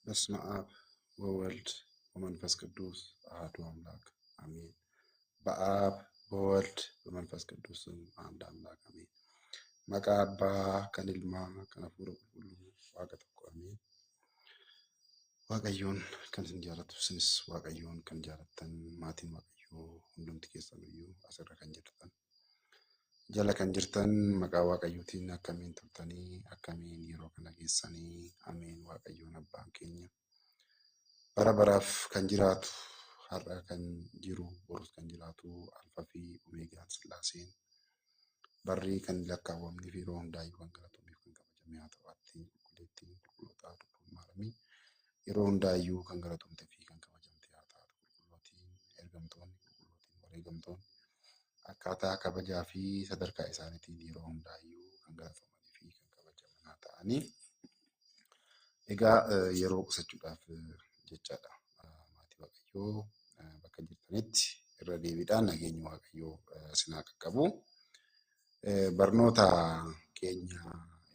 በስመ አብ ወወልድ ወመንፈስ ቅዱስ አሐዱ አምላክ አሜን። በአብ በወልድ በመንፈስ ቅዱስም አንድ አምላክ አሜን። መቃ አባ ከንልማ ከነፉረ ሁሉ ዋቀ tokko አሜን። Waaqayyoon kan isin jaalatu isinis Waaqayyoon kan jaalattan maatiin Waaqayyoo hundumti keessaniyyuu asirra kan jirtan jala kan jirtan maqaa Waaqayyootiin akkamiin turtanii akkamiin yeroo kana geessanii ameen. Waaqayyoon abbaan keenya bara baraaf kan jiraatu har'a kan jiru borus kan jiraatu alfaa fi omeegaan Sillaaseen barri kan lakkaawwamnii fi yeroo hundaayyuu kan galatamuuf kan kabajame haa ta'u qulqulleettiin qulqullootaa dubbiin maaramii yeroo hundaayyuu kan galatamtee fi kan kabajamte haa ta'u qulqullootiin ergamtoonni qulqullootiin wareegamtoonni akkaataa kabajaa fi sadarkaa isaaniitiin yeroo hundaayyuu kan galatamanii fi kan kabajaman haa ta'anii egaa yeroo qusachuudhaaf jechaadha. Maatii Waaqayyoo bakka jirtanitti irra deebiidhaan nageenyi Waaqayyoo sinaa qaqqabu. Barnoota keenya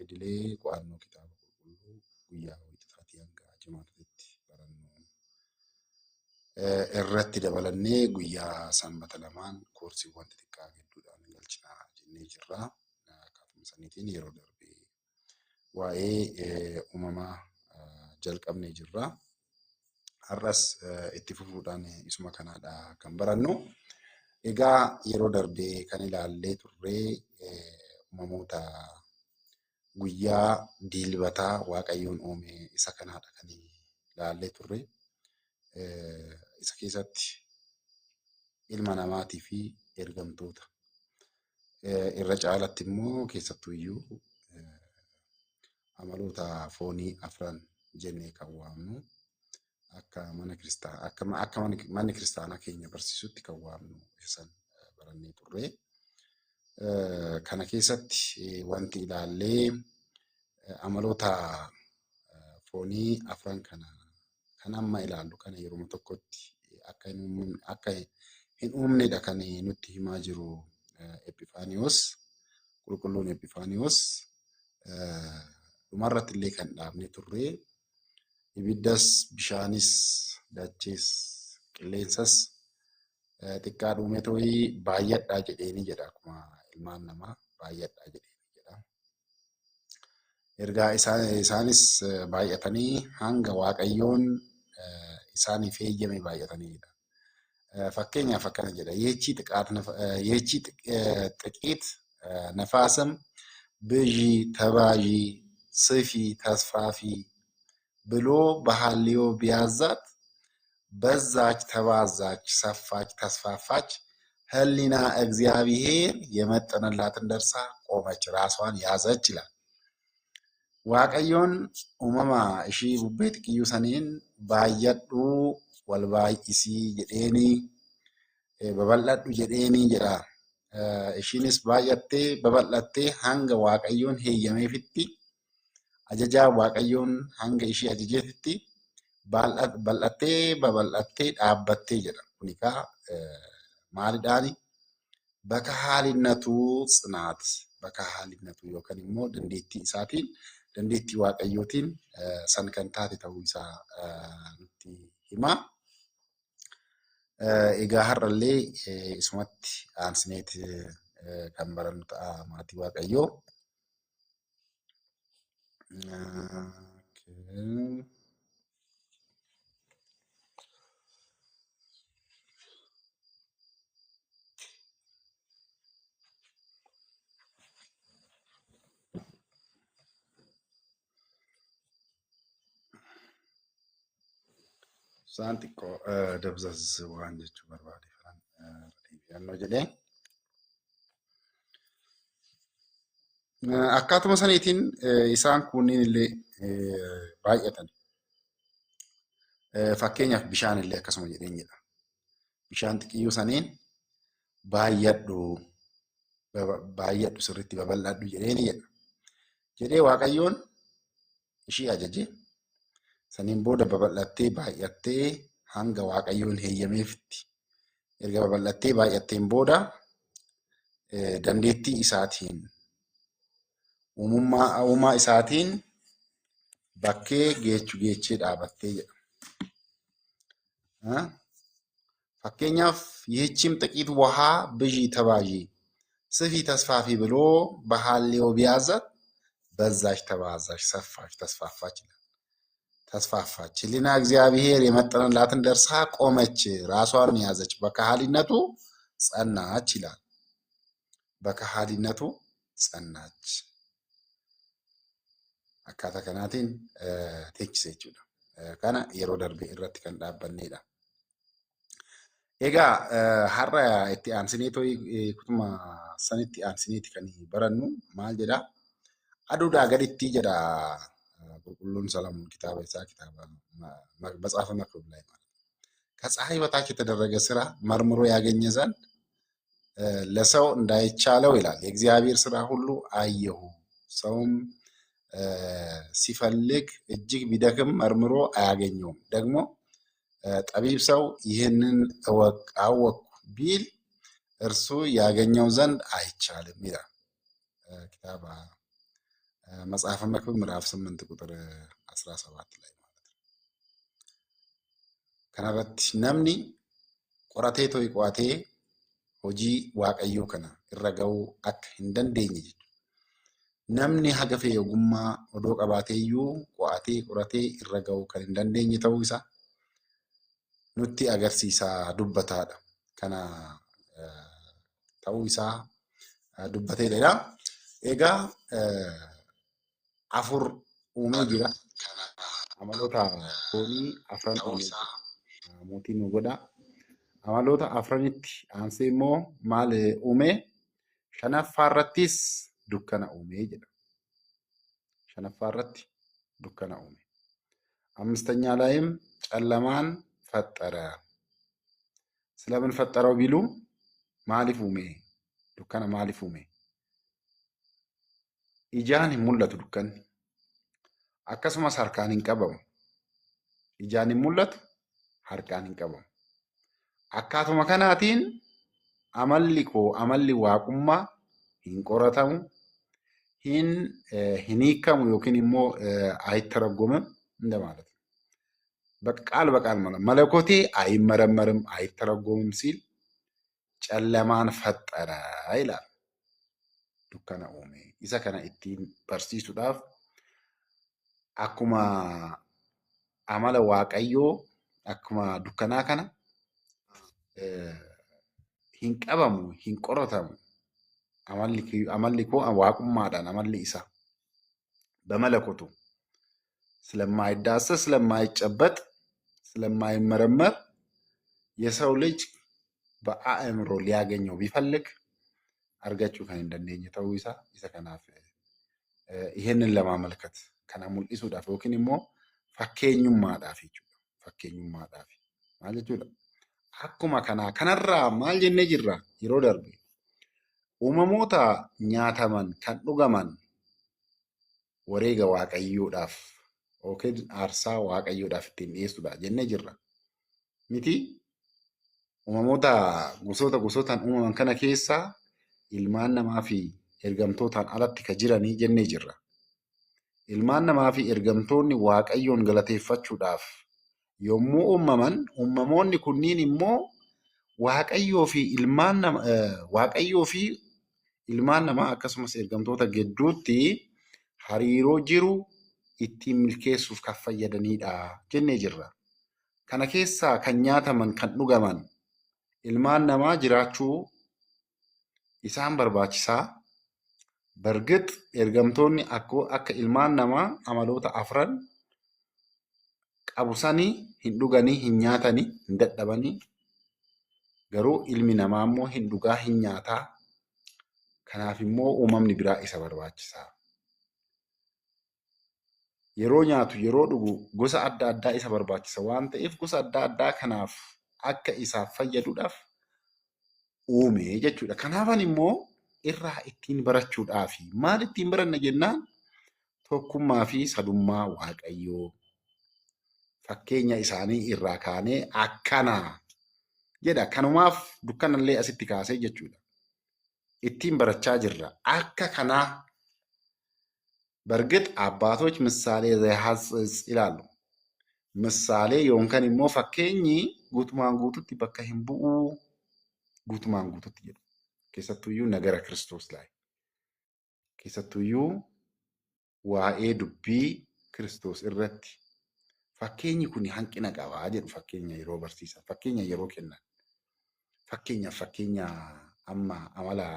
idilee qo'annoo kitaaba qulqulluu guyyaa wiixataatii hanga jimaataatti barannu irratti dabalannee guyyaa sanbata lamaan koorsiiwwan xixiqqaa gidduudhaan galchinaa jennee jirra. Akkaataa saniitiin yeroo darbee waa'ee uumamaa jalqabnee jirra. Har'as itti fufuudhaan isuma kanaadha kan barannu. Egaa yeroo darbee kan ilaallee turree uumamoota guyyaa dilbataa Waaqayyoon uume isa kanaadha kan ilaallee turre. Isa keessatti ilma namaatii fi ergamtoota irra caalatti immoo keessattuu iyyuu amaloota foonii afran jennee kan waamnu akka manni kiristaanaa keenya barsiisutti kan waamnu isan barannee turre. Kana keessatti wanti ilaallee amaloota foonii afran kana kan amma ilaallu kana yeroo tokkotti akka hin uumnedha kan nutti himaa jiru Epifaaniyoos, qulqulluun Epifaaniyoos. Dhumarratti illee kan dhaabne turre ibiddas, bishaanis, dachees, qilleensas xiqqaa dhuume tooyi baay'adhaa jedheeni jedha. Akkuma ilmaan namaa baay'adhaa jedheeni jedha. Ergaa isaanis baay'atanii hanga Waaqayyoon isaaniif eeyyame baay'ataniidha. Fakkeenyaaf akkana jedha. Yeechi ጥቂት ነፋስም ብዢ ተባዢ ጽፊ ተስፋፊ ብሎ በሐልዮ ቢያዛት በዛች ተባዛች ሰፋች ተስፋፋች ህሊና እግዚአብሔር የመጠነላትን ደርሳ ቆመች ራሷን ያዘች ይላል። Waaqayyoon uumama ishii bubbee xiqqiyyu saniin baay'adhu wal baay'isii jedheeni babal'adhu jedheeni jedha. Ishiinis baay'attee babal'attee hanga Waaqayyoon heeyyameefitti ajajaa Waaqayyoon hanga ishii ajajeefitti bal'attee babal'attee dhaabbattee jedha. Kun egaa maalidhaani? Bakka haalinatu tsinaat bakka haalinatu yookaan immoo dandeettii isaatiin dandeettii Waaqayyootiin san kan taate ta'uu isaa nutti hima. Egaa har'allee isumatti aansineeti kan barannu ta'a maatii Waaqayyoo. Isaan xiqqoo dabzaz waan jechuu barbaade yaannoo jedhee. Akkaatuma saniitiin isaan kunniin illee baay'atan. Fakkeenyaaf bishaan illee akkasuma jedheen jedha. Bishaan xiqqiyyu saniin baay'adhu sirriitti babal'adhu jedheeni jedha. Jedhee Waaqayyoon ishii ajaje. Saniin booda babal'attee baay'attee hanga Waaqayyoon heeyyameefitti erga babal'attee baay'atteen booda dandeettii isaatiin uumaa isaatiin bakkee geechu geechee dhaabattee jedha. fakkeenyaaf ይህችም ጥቂት ውሃ ብዢ ተባዢ ስፊ ተስፋፊ ብሎ በሐሌው ቢያዛት በዛች ተባዛች፣ ሰፋች፣ ተስፋፋች ይላል። ተስፋፋች ሕሊና እግዚአብሔር የመጠነላትን ደርሳ ቆመች፣ ራሷን ያዘች፣ በከሃሊነቱ ጸናች ይላል። በከሃሊነቱ ጸናች። akkaataa kanaatiin teechise jechuudha. Kana yeroo darbe irratti kan dhaabbanneedha. Egaa har'a itti aansinee kutuma sanitti aansineeti kan barannu maal jedha? Aduudhaa gaditti jedha qulqulluun Salamoon kitaaba isaa kitaaba መጽሐፈ መክብብ ላይ ማለት ከፀሐይ በታች የተደረገ ስራ መርምሮ ያገኘ ዘንድ ለሰው እንዳይቻለው ይላል። የእግዚአብሔር ስራ ሁሉ አየሁ፣ ሰውም ሲፈልግ እጅግ ቢደክም መርምሮ አያገኘውም። ደግሞ ጠቢብ ሰው ይህንን አወቅኩ ቢል እርሱ ያገኘው ዘንድ አይቻልም ይላል። ኪታባ መጽሐፈ መክብብ ምዕራፍ 8 ቁጥር 17 ላይ ማለት ነው። ከናበት ነምኒ ቆራቴ ቶይ ቋቴ hojii waaqayyoo kana irra ga'uu akka hin dandeenye jechuudha. Namni haga fe'e ogummaa odoo qabaateeyyuu qo'atee qoratee irra ga'uu kan hin dandeenye ta'uu isaa nutti agarsiisaa dubbataadha. Kana ta'uu isaa dubbateedha. Egaa afur uumee jira. Amaloota foonii afran uumee mootiin nu godha. Amaloota afranitti aansee immoo maal uume? Shanaffaarrattis dukkana uume jedha. Shanaffaarratti dukkana uume. አምስተኛ ላይም ጨለማን ፈጠረ። ስለምን ፈጠረው ቢሉ ማሊፍ uume? dukkana maaliif uume? ijaan hin mul'atu dukkanni. Akkasumas harkaan hin qabamu. Ijaan hin mul'atu, harkaan hin qabamu. Akkaatuma kanaatiin amalli waaqummaa hin qoratamu, hin hiikamu yookiin immoo አይተረጎምም እንደማለት ነው። በቃል በቃል ማለት መለኮቴ አይመረመርም አይተረጎምም ሲል ጨለማን ፈጠረ ይላል። dukkana uume. Isa kana ittiin barsiisuudhaaf akkuma amala waaqayyoo akkuma dukkanaa kana hin qabamu, hin qoratamu. amalli koo waaqummaadhaan amalli isaa በመለኮቱ ስለማይዳሰስ ስለማይጨበጥ ስለማይመረመር የሰው ልጅ በአእምሮ ሊያገኘው ቢፈልግ argachuu kan hin dandeenye ta'uu isaa isa kanaaf ይሄንን ለማመልከት kana mul'isuudhaaf yookiin immoo fakkeenyummaadhaaf jechuudha. Fakkeenyummaadhaaf maal jechuudha? Akkuma kanarraa maal jennee jirra yeroo darbe uumamoota nyaataman kan dhugaman wareega waaqayyoodhaaf yookiin aarsaa waaqayyoodhaaf ittiin dhiyeessuudha jennee jirra. Miti uumamoota gosootaan uumaman kana keessaa ilmaan namaa fi ergamtootaan alatti kan jiranii jennee jirra. Ilmaan namaa fi ergamtoonni waaqayyoon galateeffachuudhaaf yommuu uumaman, uumamoonni kunniin immoo waaqayyoo fi ilmaan namaa akkasumas ergamtoota gidduutti hariiroo jiru ittiin milkeessuuf kan fayyadanidha jennee jirra. Kana keessaa kan nyaataman kan dhugaman ilmaan namaa jiraachuu isaan barbaachisaa. Bargit ergamtoonni akka ilmaan namaa amaloota afran qabu sanii hin dhuganii, hin nyaatanii, hin dadhabanii. Garuu ilmi namaa immoo hin dhugaa, hin nyaataa. Kanaaf immoo uumamni biraa isa barbaachisaa. Yeroo nyaatu, yeroo dhugu gosa adda addaa isa barbaachisa waan ta'eef gosa adda addaa kanaaf akka isaaf fayyaduudhaaf uume jechuudha. Kanaafan immoo irraa ittiin barachuudhaafi maal ittiin baranna jennaan tokkummaa fi sadummaa waaqayyoo fakkeenya isaanii irraa kaanee akkana jedha. Kanumaaf dukkanallee asitti kaasee jechuudha. Ittiin barachaa jirra. Akka kanaa በእርግጥ አባቶች ምሳሌ ዘያሐጽጽ ይላሉ። ምሳሌ yoonkaan immoo fakkeenyi guutumaan guututti bakka hin bu'u guutumaan guututti jedhu. Keessattuyyuu nagara Kiristoos laay. Keessattuyyuu waa'ee dubbii Kiristoos irratti fakkeenyi kun hanqina qabaa jedhu fakkeenya yeroo barsiisan, fakkeenya yeroo kennan. Fakkeenya amma amala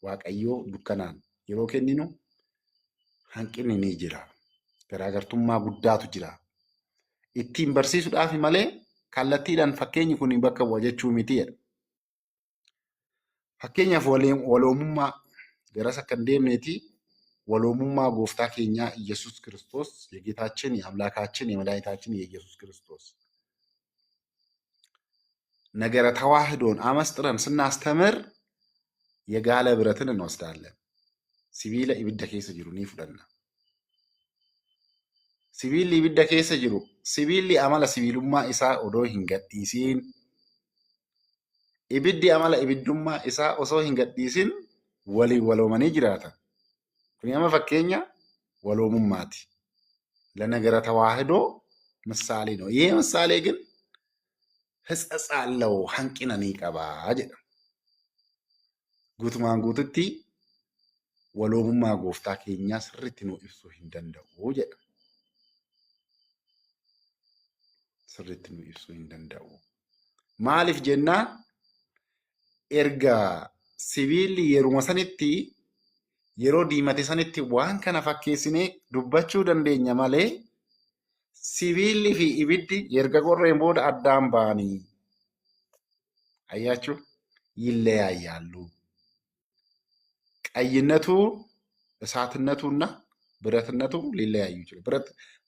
Waaqayyoo dukkanaan yeroo kenninu hanqinni ni jira. Garaagartummaa guddaatu jira. Ittiin barsiisuudhaaf malee kallattiidhaan fakkeenyi kun bakka bu'a jechuu miti jedha. Fakkeenyaaf waloomummaa garas akka hin deemneeti waloomummaa gooftaa keenyaa ኢየሱስ ክርስቶስ የጌታችን የአምላካችን የመድኃኒታችን የኢየሱስ ክርስቶስ ነገረ ተዋህዶን አመስጥረን ስናስተምር የጋለ ብረትን እንወስዳለን። ሲቢላ ኢብዳ ኬሰ ጅሩ ኒ ፍደና ሲቢሊ ኢብዳ ኬሰ ጅሩ ሲቢሊ አመለ ሲቢሉማ ኢሳ ኦዶ ሂንገዲሲን ibiddi amala ibiddummaa isaa osoo hin gadhiisin waliin waloomanii jiraatan. Kun amma fakkeenya waloomummaati. ለነገረ ተዋህዶ ምሳሌ ነው። ይሄ ምሳሌ ግን ሕጸጽ አለው ሐንቂነኒ ቀባ ጀዳ ጉቱማን ጉቱቲ ወሎሙማ ጎፍታ ኬኛ ስሪት ነው ኢብሱ ሂንደንደኡ ጀዳ ስሪት ነው ኢብሱ ሂንደንደኡ ማሊፍ ጀና erga sibiilli yeruma sanitti yeroo diimate sanitti waan kana fakkeessinee dubbachuu dandeenya malee sibiilli fi ibiddi erga qorreen booda addaan ba'anii አያችሁ ይለያያሉ። ቀይነቱ እሳትነቱና ብረትነቱ ሊለያዩ ይችላል።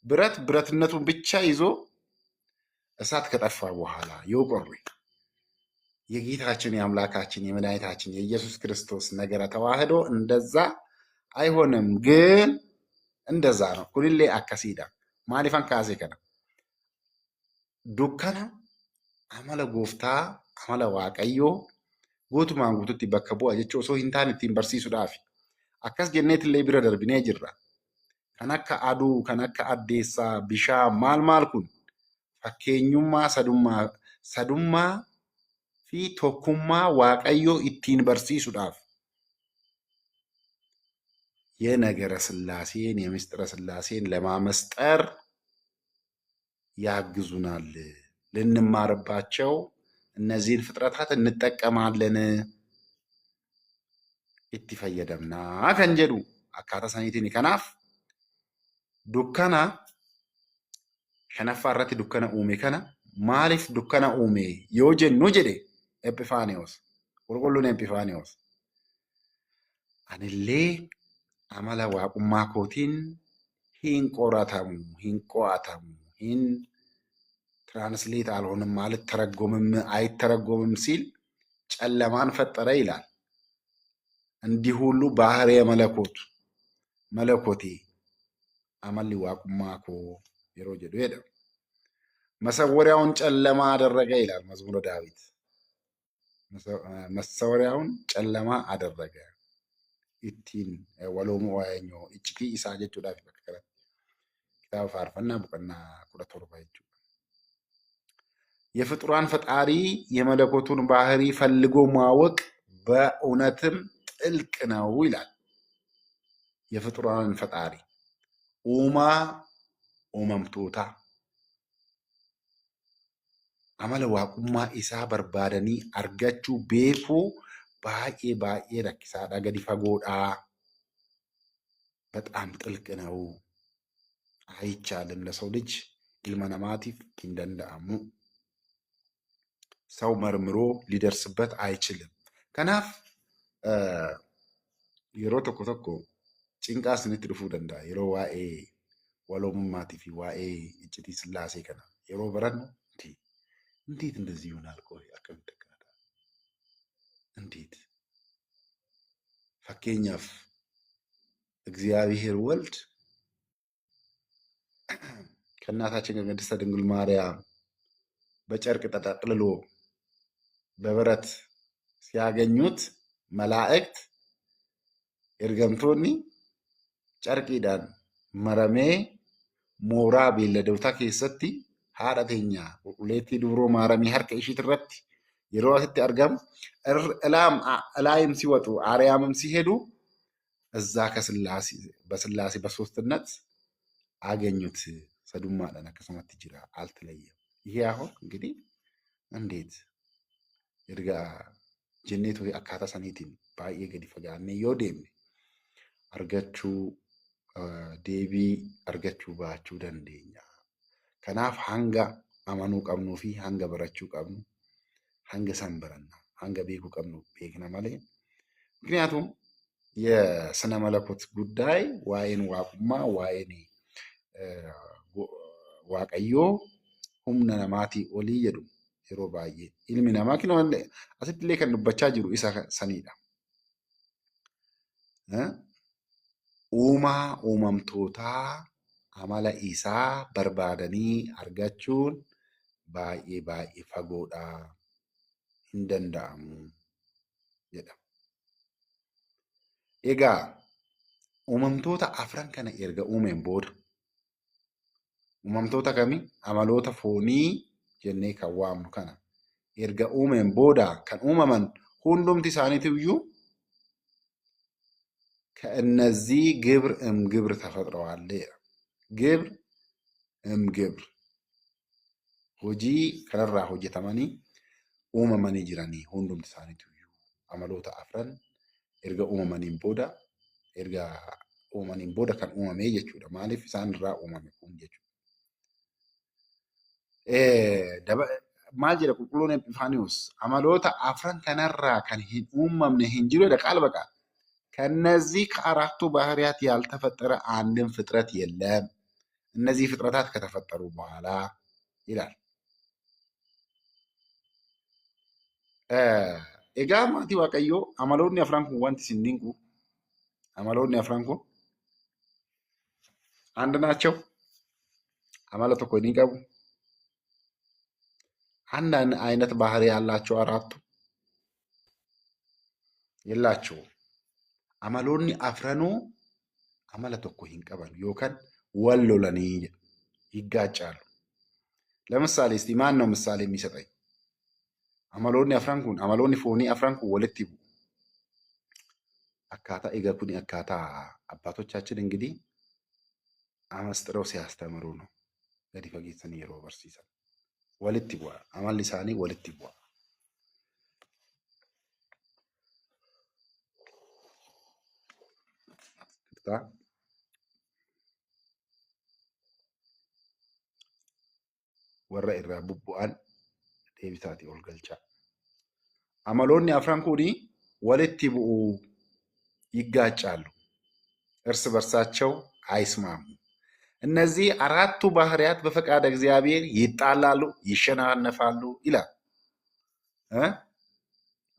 ብረት ብረትነቱን ብቻ ይዞ እሳት ከጠፋ በኋላ የቆሬ የጌታችን የአምላካችን የመድኃኒታችን የኢየሱስ ክርስቶስ ነገረ ተዋህዶ እንደዛ አይሆንም። ግን እንደዛ ነው። ኩልሌ አከሲዳ ማሊፋን ካሴ ከነ ዱከና አመለ ጎፍታ አመለ ዋቀዮ ጉቱማን ጉቱቲ በከ ቡአ ጀቹ ኦሶ ሂንታን ኢቲን በርሲሱዳፊ አከስ ጀኔትሌ ቢረ ደርቢኔ ጅራ ከነከ አዱ ከነከ አዴሳ ቢሻ ማል ኩን ፈኬኙማ ሰዱማ fi tokkummaa waaqayyoo ittiin barsiisuudhaaf የነገረ ስላሴን የምስጢረ ስላሴን ለማመስጠር ያግዙናል። ልንማርባቸው እነዚህን ፍጥረታት እንጠቀማለን። itti fayyadamnaa kan jedhu akkaataa saniitiin kanaaf dukkana shanaffaa irratti dukkana uume kana maaliif dukkana uume yoo jennu jedhe Epifaaniyoos qulqulluun Epifaaniyoos anillee amala waaqummaa kootiin hin qoratamu hin qo'atamu hin ትራንስሌት አልሆንም ማለት አይተረጎምም ሲል ጨለማን ፈጠረ ይላል። እንዲህ ሁሉ ባህርየ መለኮቴ አመሊ ዋቁማ ኮ የሮ ጀዱ ሄደ መሰወሪያውን ጨለማ አደረገ ይላል መዝሙረ ዳዊት። መሰወሪያውን ጨለማ አደረገ ኢቲን ወሎሙ ዋያኞ ኢችቲ ኢሳ ጀቹዳፍ በከረ ኪታብ ፋርፈና ቡቀና ቁረቶር ባይቹ የፍጡራን ፈጣሪ የመለኮቱን ባህሪ ፈልጎ ማወቅ በእውነትም ጥልቅ ነው ይላል። የፍጡራን ፈጣሪ ኡመምቶታ amala waaqummaa isaa barbaadanii argachuu beekuu baay'ee rakkisaadha. Gadi fagoodha. በጣም ጥልቅ ነው። አይቻልም። ለሰው ልጅ ilma namaatiif hin danda'amu. ሰው መርምሮ ሊደርስበት አይችልም። kanaaf yeroo tokko tokko cinqaa isinitti dhufuu danda'a. Yeroo waa'ee waloomummaatii fi waa'ee iccitii sillaasee kana yeroo barannu እንዴት እንደዚህ ይሆናል? ቆይ አከምተካታ እንዴት ፈኬኛፍ እግዚአብሔር ወልድ ከእናታችን ከቅድስት ድንግል ማርያም በጨርቅ ተጠቅልሎ በብረት ሲያገኙት መላእክት ኤርገምቶኒ ጨርቂዳን maramee mooraa beelladootaa keessatti haadha teenya qulqulleettii dubroo maaramii harka ishiit irratti yeroo asitti argamu እላይም ሲወጡ አርያምም ሲሄዱ እዛ በስላሴ በሶስትነት አገኙት። ሰዱማዳን akkasumatti jira አልተለየም። ይሄ አሁን እንግዲህ እንዴት erga jenneetu akkaataa saniitiin baay'ee gadi fagaannee yoo deemne argachuu deebii argachuu baachuu dandeenya. Kanaaf hanga amanuu qabnuu fi hanga barachuu qabnu hanga san baranna hanga beekuu qabnu beekna malee ምክንያቱም የስነ መለኮት ጉዳይ ዋይን ዋቁማ ዋይን waaqayyoo humna namaatii olii jedhu yeroo baay'ee ilmi namaa kinoo asitti illee kan dubbachaa jiru isa sanidha. Uumaa uumamtootaa amala isaa barbaadanii argachuun baay'ee baay'ee fagoodha, hin danda'amu jedha. Egaa uumamtoota afran kana erga uumeen booda uumamtoota kamii amaloota foonii jennee kan waamnu kana erga uumeen booda kan uumaman hundumti isaaniitiyyuu ከእነዚህ ግብር እምግብር ተፈጥረዋል። ግብር እምግብር hojii kanarraa hojjetamanii uumamanii jiranii hundumti isaaniitiyyuu amaloota afran erga uumamaniin booda kan uumame jechuudha. Maaliif isaan irraa uumame kun jechuudha. Maal jedha qulqulluun Epifaaniyoos amaloota afran kanarraa kan hin uumamne hin jiru ቃል በቃል ከነዚህ ከአራቱ ባህሪያት ያልተፈጠረ አንድም ፍጥረት የለም እነዚህ ፍጥረታት ከተፈጠሩ በኋላ ይላል። ኤጋ ማቲ ዋቀዮ አመሎኒ አፍራን ኩን ዋንቲ ሲንዲንቁ አመሎኒ አፍራን ኩን አንድ ናቸው። አመለ ቶኮ ኒቀቡ አንድ አይነት ባህሪ ያላቸው አራቱ የላቸውም። amaloonni afranuu amala tokko hin qaban yookaan wal lolanii ይጋጫሉ። ለምሳሌ እስቲ ማን ነው ምሳሌ የሚሰጠኝ? amaloonni afran kun amaloonni foonii afran kun walitti bu'u akkaataa egaa kun akkaataa አባቶቻችን እንግዲህ አመስጥረው ሲያስተምሩ ነው gadi fageessanii yeroo barsiisan walitti bu'a amalli isaanii walitti bu'a. warra irraa bubbu'an deebisaatii ol galchaa. Amaloonni afran kuni walitti bu'u ይጋጫሉ፣ እርስ በርሳቸው አይስማሙ። እነዚህ አራቱ ባህሪያት በፈቃደ እግዚአብሔር ይጣላሉ፣ ይሸናነፋሉ ይላል።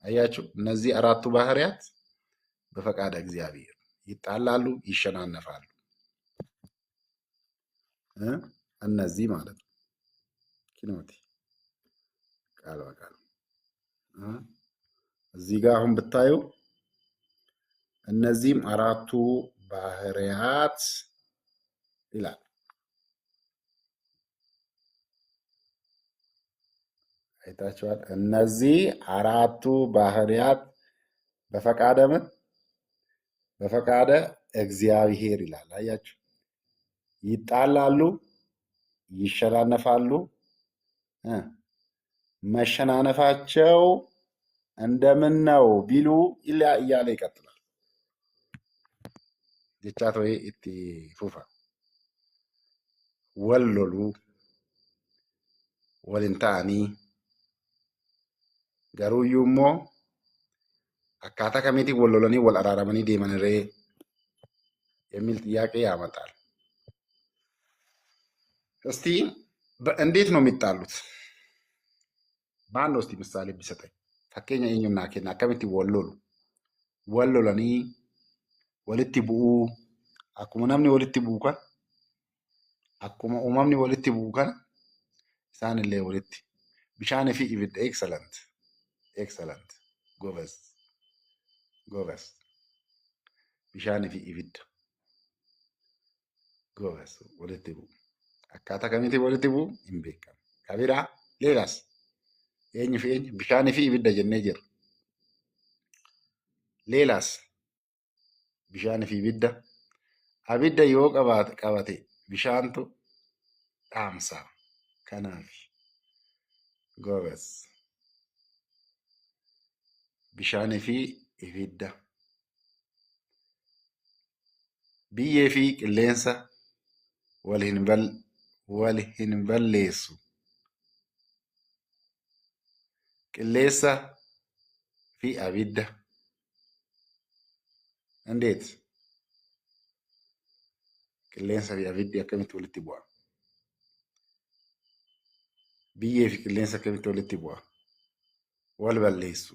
አያችሁ፣ እነዚህ አራቱ ባህሪያት በፈቃደ እግዚአብሔር ይጣላሉ፣ ይሸናነፋሉ። እነዚህ ማለት ነው ኪኖቲ ቃል በቃል እዚህ ጋር አሁን ብታዩ እነዚህም አራቱ ባህሪያት ይላል። አይታችኋል። እነዚህ አራቱ ባህሪያት በፈቃደ ምን በፈቃደ እግዚአብሔር ይላል። አያችሁ፣ ይጣላሉ፣ ይሸናነፋሉ። መሸናነፋቸው እንደምን ነው ቢሉ እያለ ይቀጥላል። ጀቻት ወይ እቲ ፉፋ ወሎሉ ወልንታኒ ገሩዩ ሞ አካታ ከሚቲ ወሎለኒ ወል አራራመኒ ዴመንሬ የሚል ጥያቄ ያመጣል። እስቲ እንዴት ነው የሚጣሉት? ማን ነው እስቲ ምሳሌ ቢሰጠኝ? ፈኬኛ eenyuun naa kenna akkamitti wallolanii walitti bu'uu akkuma namni walitti bu'u kan akkuma uumamni walitti bu'u kana isaanillee walitti bishaanii fi ibidda excellent ጎበዝ bishaanii fi ibidda Goobas walitti bu'u. Akkaataa kamiitiin walitti bu'u hin beekamu. Kabiraa leelaas eenyu fi eenyu bishaanii fi ibidda jennee jirra. Leelaas bishaanii fi ibidda. Abidda yoo qabate bishaantu dhaamsa. Kanaaf goobas bishaanii fi ibidda. Biyyee fi qilleensa wal hin balleessu. Qilleensa fi abidda. Indeet qilleensa fi abiddi akkamitti walitti bu'a? Biyyee fi qilleensa akkamitti walitti bu'a? Wal balleessu.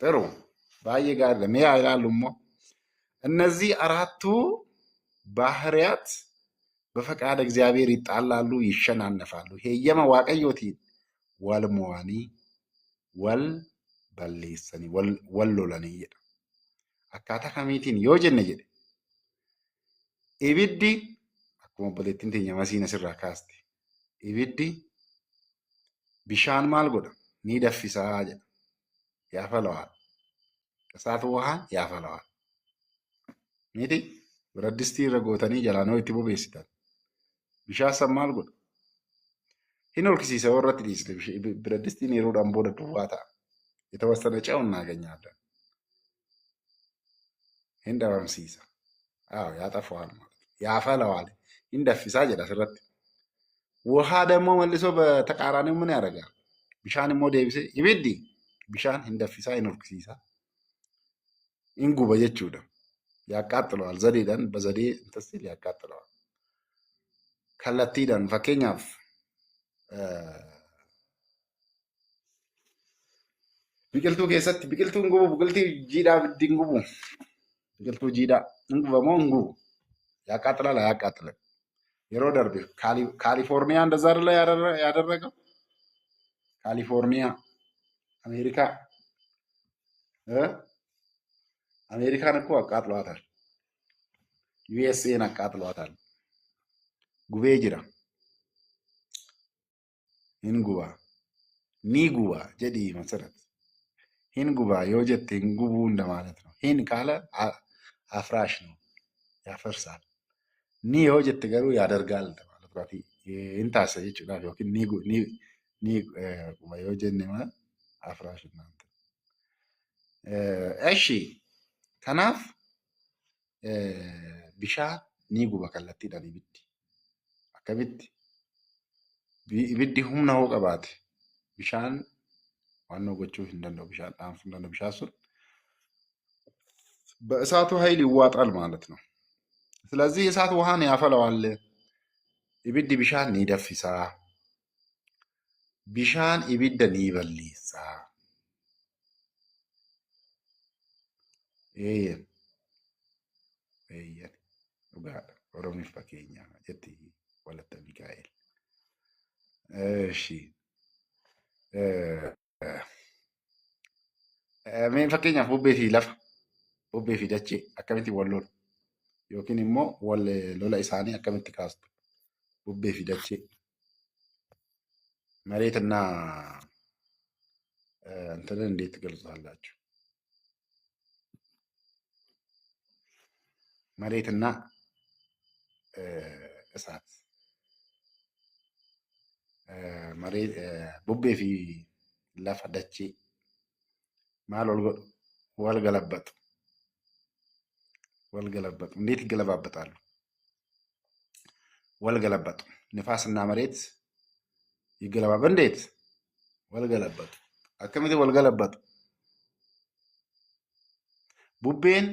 ጥሩ ባየ ጋር ለሚያ ይላሉሞ እነዚህ አራቱ ባህሪያት በፈቃድ እግዚአብሔር ይጣላሉ፣ ይሸናነፋሉ። ሄየመ ዋቀዮቲ ወልሞዋኒ ወል በሌሰኒ ወሎለኒ jedha. Akkaataa kamiitiin yoo jenne jedhe ibiddi akkuma obboleettiin teenya masiin asirraa kaaste ibiddi bishaan maal godha? Ni daffisaa jedha. Yaafalawaa. Esaatu wuሃን ያፈላዋል miti birat distii irra gootanii jalaan itti bobeessitan bishaan san maal godha? Hin horkisiisa warratti dhiisite birat distiin yeroodhaan booda duwwaa ta'a. የተወሰነ ጨው እናገኛለን። Hindhabamsiisa. ያጠፋዋል ማለት ያፈላዋል። ይንደፍሳ ጀዳ ስረት ውሃ ደግሞ መልሶ በተቃራኒው ምን ያደርጋል? ቢሻን ሞ ዴቢሴ ይብዲ ቢሻን hindaffiሳ ይኖርክሲሳ ኢንጉበ ጀቹዳ ያቃጥለዋል። ዘዴዳን በዘዴ እንትን ሲል ያቃጥለዋል። kallattiidhaan fakkeenyaaf biqiltuu keessatti biqiltuun gubu biqiltuu jiidhaa ibiddi hin gubu. Biqiltuu jiidhaa hin gubamoo hin gubu? ያቃጥላል አያቃጥልም? yeroo darbe ካሊፎርኒያ እንደዛ አይደለ ያደረገው? ካሊፎርኒያ አሜሪካ አሜሪካን እኮ አቃጥሏታል። ዩኤስኤን አቃጥሏታል። ጉቤ ጅራ ሂንጉባ ኒጉባ ጀዲ መሰረት ሂንጉባ የወጀት ሂንጉቡ እንደማለት ነው። ሂን ካለ አፍራሽ ነው፣ ያፈርሳል። ኒ የወጀት ገሩ ያደርጋል እንደማለት ነው። ኢንታሰ ይችላል ዮኪን ኒ የወጀን ማለት አፍራሽ እናንተ እሺ ከናፍ bishaan ni guba kallattiidhaan ibiddi. Akkamitti ibiddi humna hoo qabaate bishaan waannoo gochuu hin danda'u, bishaan dhaamsuu hin danda'u። bishaan sun በእሳቱ ኃይል ይዋጣል ማለት ነው። ስለዚህ እሳት ውሃን ያፈላዋል፣ ibiddi bishaan ni daffiሳ፣ bishaan ibidda ni balleessa። dhugaadha. Oromiif fakkeenya jetti Walatta Mikaa'el. Eshi mee fakkeenyaaf bubbee fi lafa, bubbee fi dachee akkamitti wal lolu yookiin immoo wal lola isaanii akkamitti kaastu? Bubbee fi dachee መሬትና እንትንን እንዴት ትገልጹታላችሁ? መሬትና እሳት መሬት ቡቤ ፊ lafa dachee maal wal godhu? wal galabbatu። እንዴት ይገለባበጣሉ? wal galabbatu። ንፋስና መሬት እንዴት wal galabbatu? akkamitti wal galabbatu? bubbeen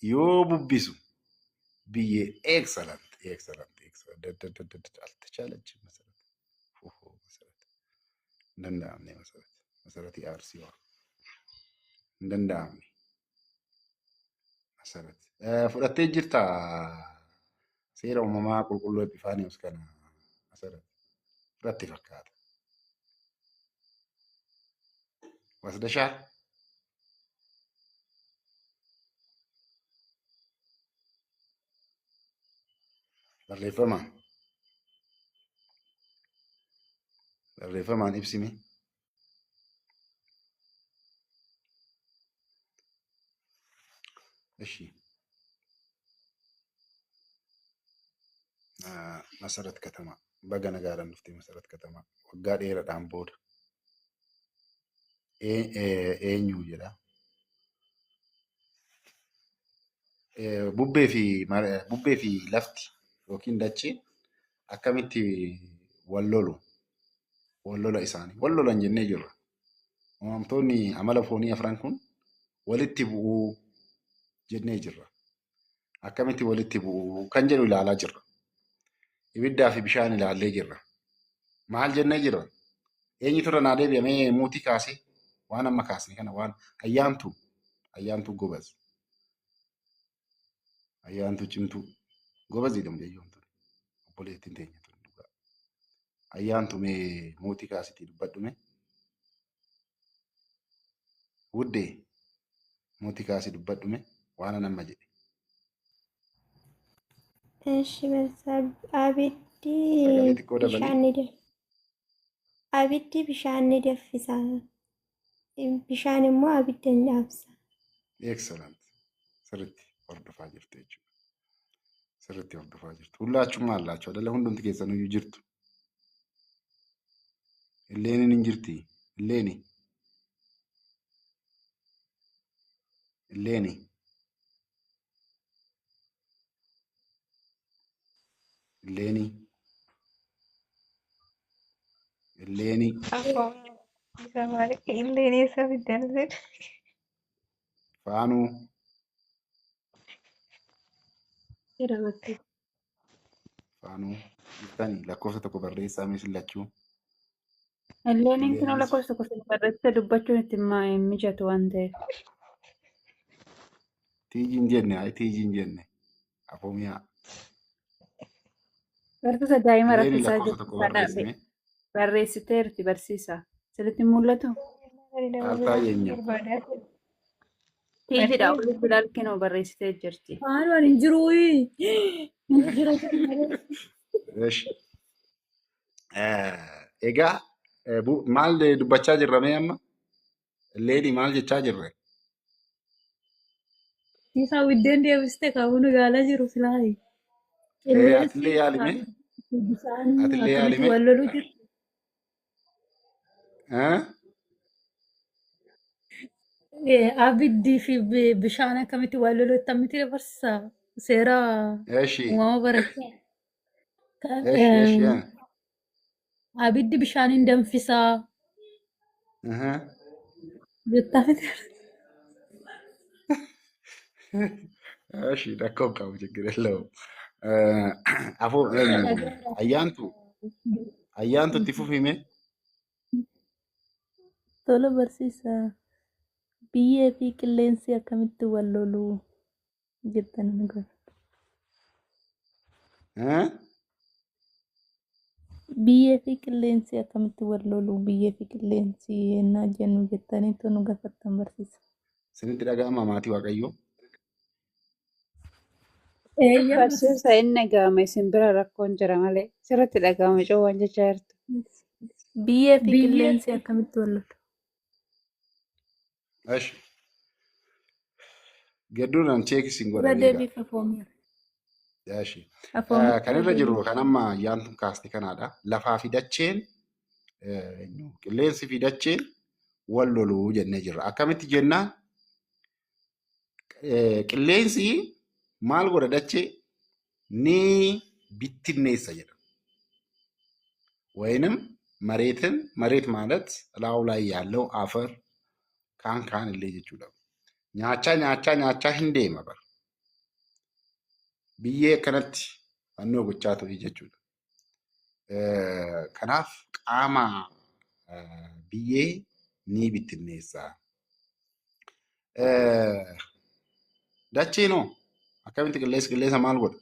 yoo bubbisu biyyee ኤክሰለንት አልተቻለችም። መሰረት እንደንዳምኔ መሰረት የአርሲዋ እንደንዳምኔ መሰረት fudhattee jirta seera uumamaa qulqulluu Epifaaniyoos kana መሰረት fudhatte fakkaata ወስደሻል? barreeffamaan ibsimi. እሺ መሰረት ከተማ baga nagaadhaan dhuftee መሰረት ከተማ waggaa dheeraadhaan booda eenyu jedha. Bubbee fi lafti yookiin dacheen akkamitti wal lola isaanii wal lolan jennee jirra. Uumamtoonni amala foonii afran kun walitti bu'uu jennee jirra. Akkamitti walitti bu'uu kan jedhu ilaalaa jirra. Ibiddaa fi bishaan ilaallee jirra. Maal jennee jirra? Eenyutu irra naa deebi'amee muutii kaasee waan amma kaasne kana waan ayyaantuu gobaz ayyaantuu cimtuu gobaz jedhamu jechuudha. Obboleettiin teenya tun dhugaa. Ayyaantuu mee muutii kaasitii dubbadhume. Wuddee muutii kaasii dubbadhume waan amma jedhe. እሺ አብዲ Sagalee xiqqoo dabalee. bishaan ni danfisa. Bishaan immoo abidda ni dhaamsa. Excellent. Sirriitti hordofaa jirtu jechuudha. Sirriitti hordofaa jirtu. Hullaachummaa allaachuu adala hundumti keessaniyyuu jirtu. Illeenin hin jirti. Illeeni. Illeeni. Illeeni. Illeeni. Illeenii isa biddeen Faanuu. jedhamatti. Faanuu. Jirtanii lakkoofsa tokko barreessaa misillachuu. Illeenin kun lakkoofsa tokko barreessee dubbachuun itti hin mijatu waan ta'eef. Tiijiin jenne tiijiin jenne. Afoomiyaa. Barsiisa daa'ima Illeenii rakkisaa lakkoofsa tokko barreessime. barreessiteerti barsiisa. Sirriitti mul'atu? Aaltaa yeenya. Tiijiidha walitti ilaalkinoo barreessitee jirti. Waan hin jiru. Eesh. Egaa maal dubbachaa jirra mee amma? Illeenii maal jechaa jirre? Isaa biddeen deebiste kaa'uun gaalaa jiru filaayi. Atillee yaalime? Atillee yaalime? Wal loluu jiru. Abiddi fi bishaan akkamitti wal loluu akkamitti dabarsaa? Seera Eeshi. uumama barate. Eeshi. Abiddi bishaan hin danfisaa. Jettaa fite. Eeshi rakkoon qabu ችግር የለውም. Ayyaantu itti fufime. Tola barsiisaa. Biyyee fi qilleensi akkamitti wal loluu jettan ni gaafata. Biyyee fi qilleensi akkamitti wal loluu biyyee fi qilleensi ennaa jennu jettanii nu gaafattan barsiisa. Sinitti dhaga'ama maatii Waaqayyoo. Barsiisa inni dhaga'ama isin bira rakkoon jira malee sirriitti dhaga'ama coowwan jechaa jirtu. Biyyee fi qilleensi akkamitti wal lolu? Eeshi. Gedduudhaan cheekisiin Irra godhanii deebii fi afoomiira. Eeshi. Kan irra jiru kan amma ayyaantuun kaaste kanaadha. Lafaa fi dacheen qilleensi fi dacheen wal loluu jennee jirra. Akkamitti jennaan qilleensi maal godha dachee ni bittinneessa jedha. ወይንም መሬት ማለት ላዩ ላይ ያለው አፈር ካን illee jechuudha. Nyaachaa hin deema bara. Biyyee akkanatti fannoo gochaa ture jechuudha. Kanaaf qaama biyyee ni bittinneessa. Dacheenoo akkamitti qilleensa maal godha?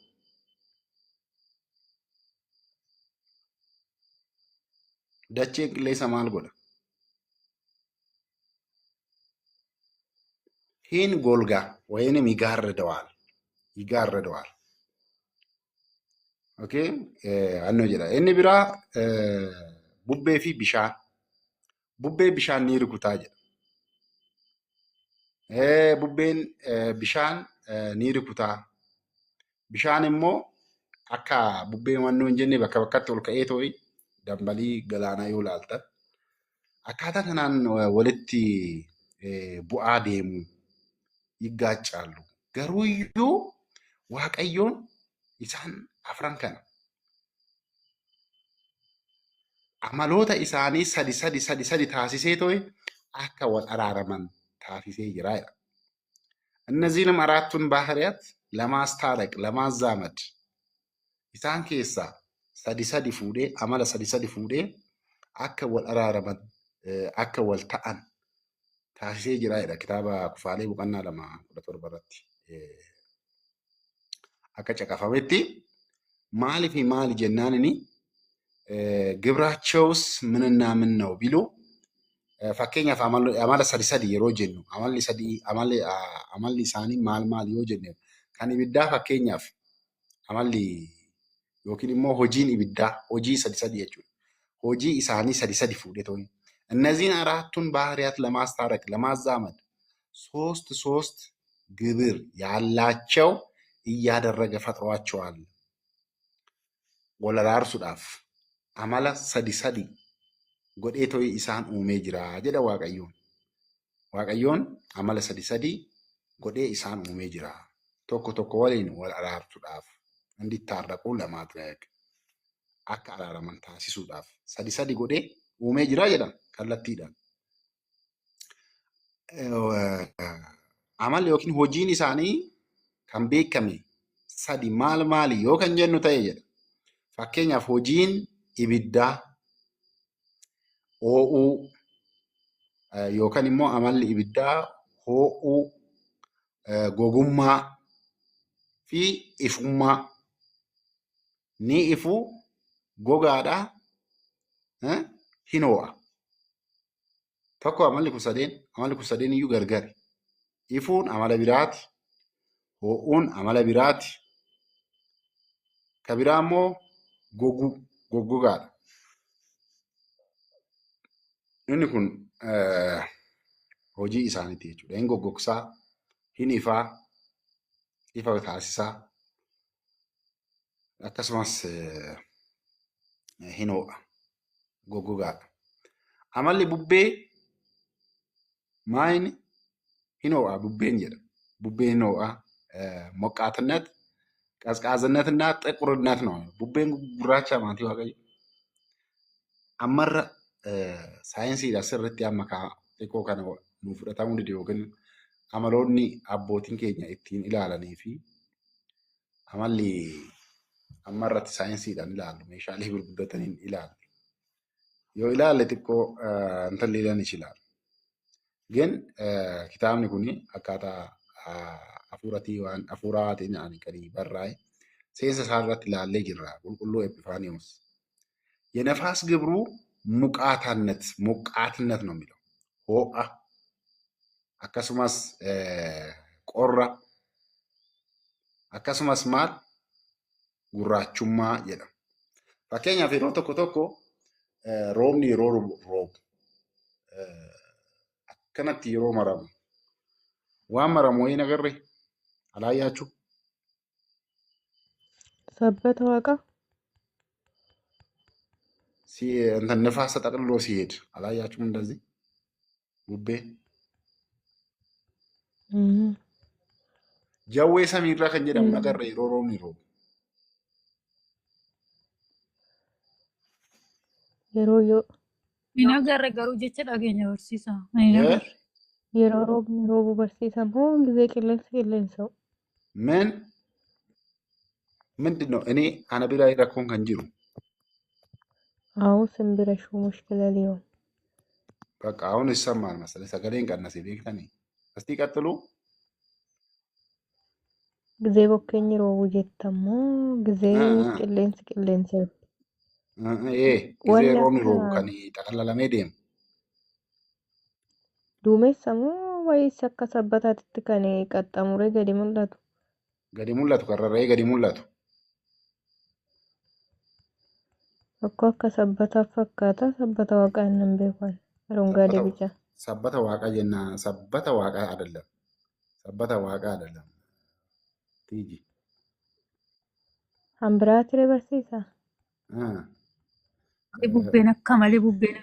Dacheen qilleensa maal godha? Hin golgaa ወይንም ይጋርደዋል። Okay, annoo jedha. Inni biraa bubbee fi bishaan. Bubbee bishaan ni rukutaa jedha. Bubbeen bishaan ni rukutaa. Bishaan immoo akka bubbeen wannoo hin jenne bakka bakkatti ol ka'ee too'i dambalii galaanaa yoo ilaaltan akkaataa kanaan walitti bu'aa deemu yiggaacaallu. Garuu iyyuu Waaqayyoon isaan afran kana amaloota isaanii sadi taasisee too'i akka wal araaraman taasisee jira jedha. እነዚህንም አራቱን ባህሪያት ለማስታረቅ ለማዛመድ isaan keessaa sadi fuudhee amala sadi fuudhee akka wal araaraman akka wal ta'an taasisee jira jedha kitaaba Kufaalee Boqonnaa 2:17 irratti akka caqafametti maaliif maali jennaan inni ግብራቸውስ ምንና ምን ነው ቢሉ fakkeenyaaf amala sadi yeroo jennu amalli isaanii maal yoo jenne kan ibiddaa fakkeenyaaf amalli yookiin immoo hojiin ibiddaa hojii sadi jechuudha. Hojii isaanii sadi fuudhee ta'u. እነዚህን አራቱን ባህሪያት ለማስታረቅ ለማዛመድ ሶስት ግብር ያላቸው እያደረገ ፈጥሯቸዋል። ወል araarsuudhaaf amala sadi godhee ta'u isaan uumee jira jedha Waaqayyoon. Waaqayyoon amala sadi godhee isaan uumee jira. Tokko waliin wal araarsuudhaaf እንዲታረቁ ለማድረግ akka araaraman taasisuudhaaf sadi godhee uumee jira jedhan kallattiidhaan. Amalli yookiin hojiin isaanii kan beekame sadi maali yoo kan jennu ta'e jedha. Fakkeenyaaf hojiin ibiddaa hoo'uu yookaan immoo amalli ibiddaa hoo'uu gogummaa fi ifummaa ni ifuu gogaadhaa hin hoo'a. Tokko amalli kun sadeen iyyuu gargari. Ifuun amala biraati. Hoo'uun amala biraati. Ka biraa immoo goggogaadha. Inni kun hojii isaaniiti jechuudha. Hin goggogsaa, hin ifaa, ifa taasisaa, akkasumas hin hoo'a, goggogaadha. Amalli bubbee maayini hin hoo'a bubbeen jedha. Bubbeen hin hoo'a ሞቃትነት ቀዝቃዝነትና ጥቁርነት ነው። ቡቤን ጉራቻ ማለት waaqayyo ammarra saayinsiidha sirriitti amma xiqqoo kana nu fudhatamuu dide yookiin amaloonni abbootiin keenya ittiin ilaalanii fi amalli ammarratti saayinsiidhaan ilaallu meeshaalee gurguddataniin ilaalle yoo ilaalle xiqqoo intalli ilaanis ilaalu. ግን kitaabni kun akkaataa hafuuraatiin kan barraa'e seensa isaa irratti ilaallee jirra. Qulqulluu Epifaaniyoos የነፋስ ግብሩ ሞቃትነት ነው የሚለው ሆአ akkasumas qorra akkasumas maal gurraachummaa jedhama. Fakkeenyaaf yeroo tokko roobni yeroo roobu akkanatti yeroo maramu waan maramu wayii nagarre alaayyaachu ሰበተ ዋቃ እንትን ንፋስ ተጠቅልሎ ሲሄድ አላያችሁም? እንደዚህ ቡቤ ጀዌ ሰሚራ ከን jedhamu nagarre yeroo roobni roobu yeroo yoo Hin agarre garuu jecha dhageenya barsiisaa. yeroo roobni roobu barsiisan moo gisee qilleensa'u ምንድን ነው? እኔ አነቢላይ ረኮን kan jiru አዎ ስንብረሹ ሙሽኪላ ሊሆን በቃ አሁን ይሰማል መሰለኝ። ሰገሌን ቀነሴ ቤክተኒ እስቲ ቀጥሉ። ጊዜ ቦኬኝ ሮቡ ጀተሞ ጊዜ qilleensa ጊዜ roobni roobu kan xaqalalamee deemu duumessa moo wayis akka sabbataatti kan qaxxamuree gadi mul'atu kan rarra'ee gadi mul'atu Akka sabbata fakkaata. Sabbata waaqaa hin beekan. Arungaadee Sabbata bica. sabbata waaqa jennaan sabbata waaqaa አይደለም. Sabbata waaqaa አይደለም. Tiiji. Hambiraatire barsiisa. Ah. Bubbeen akka malee bubbeen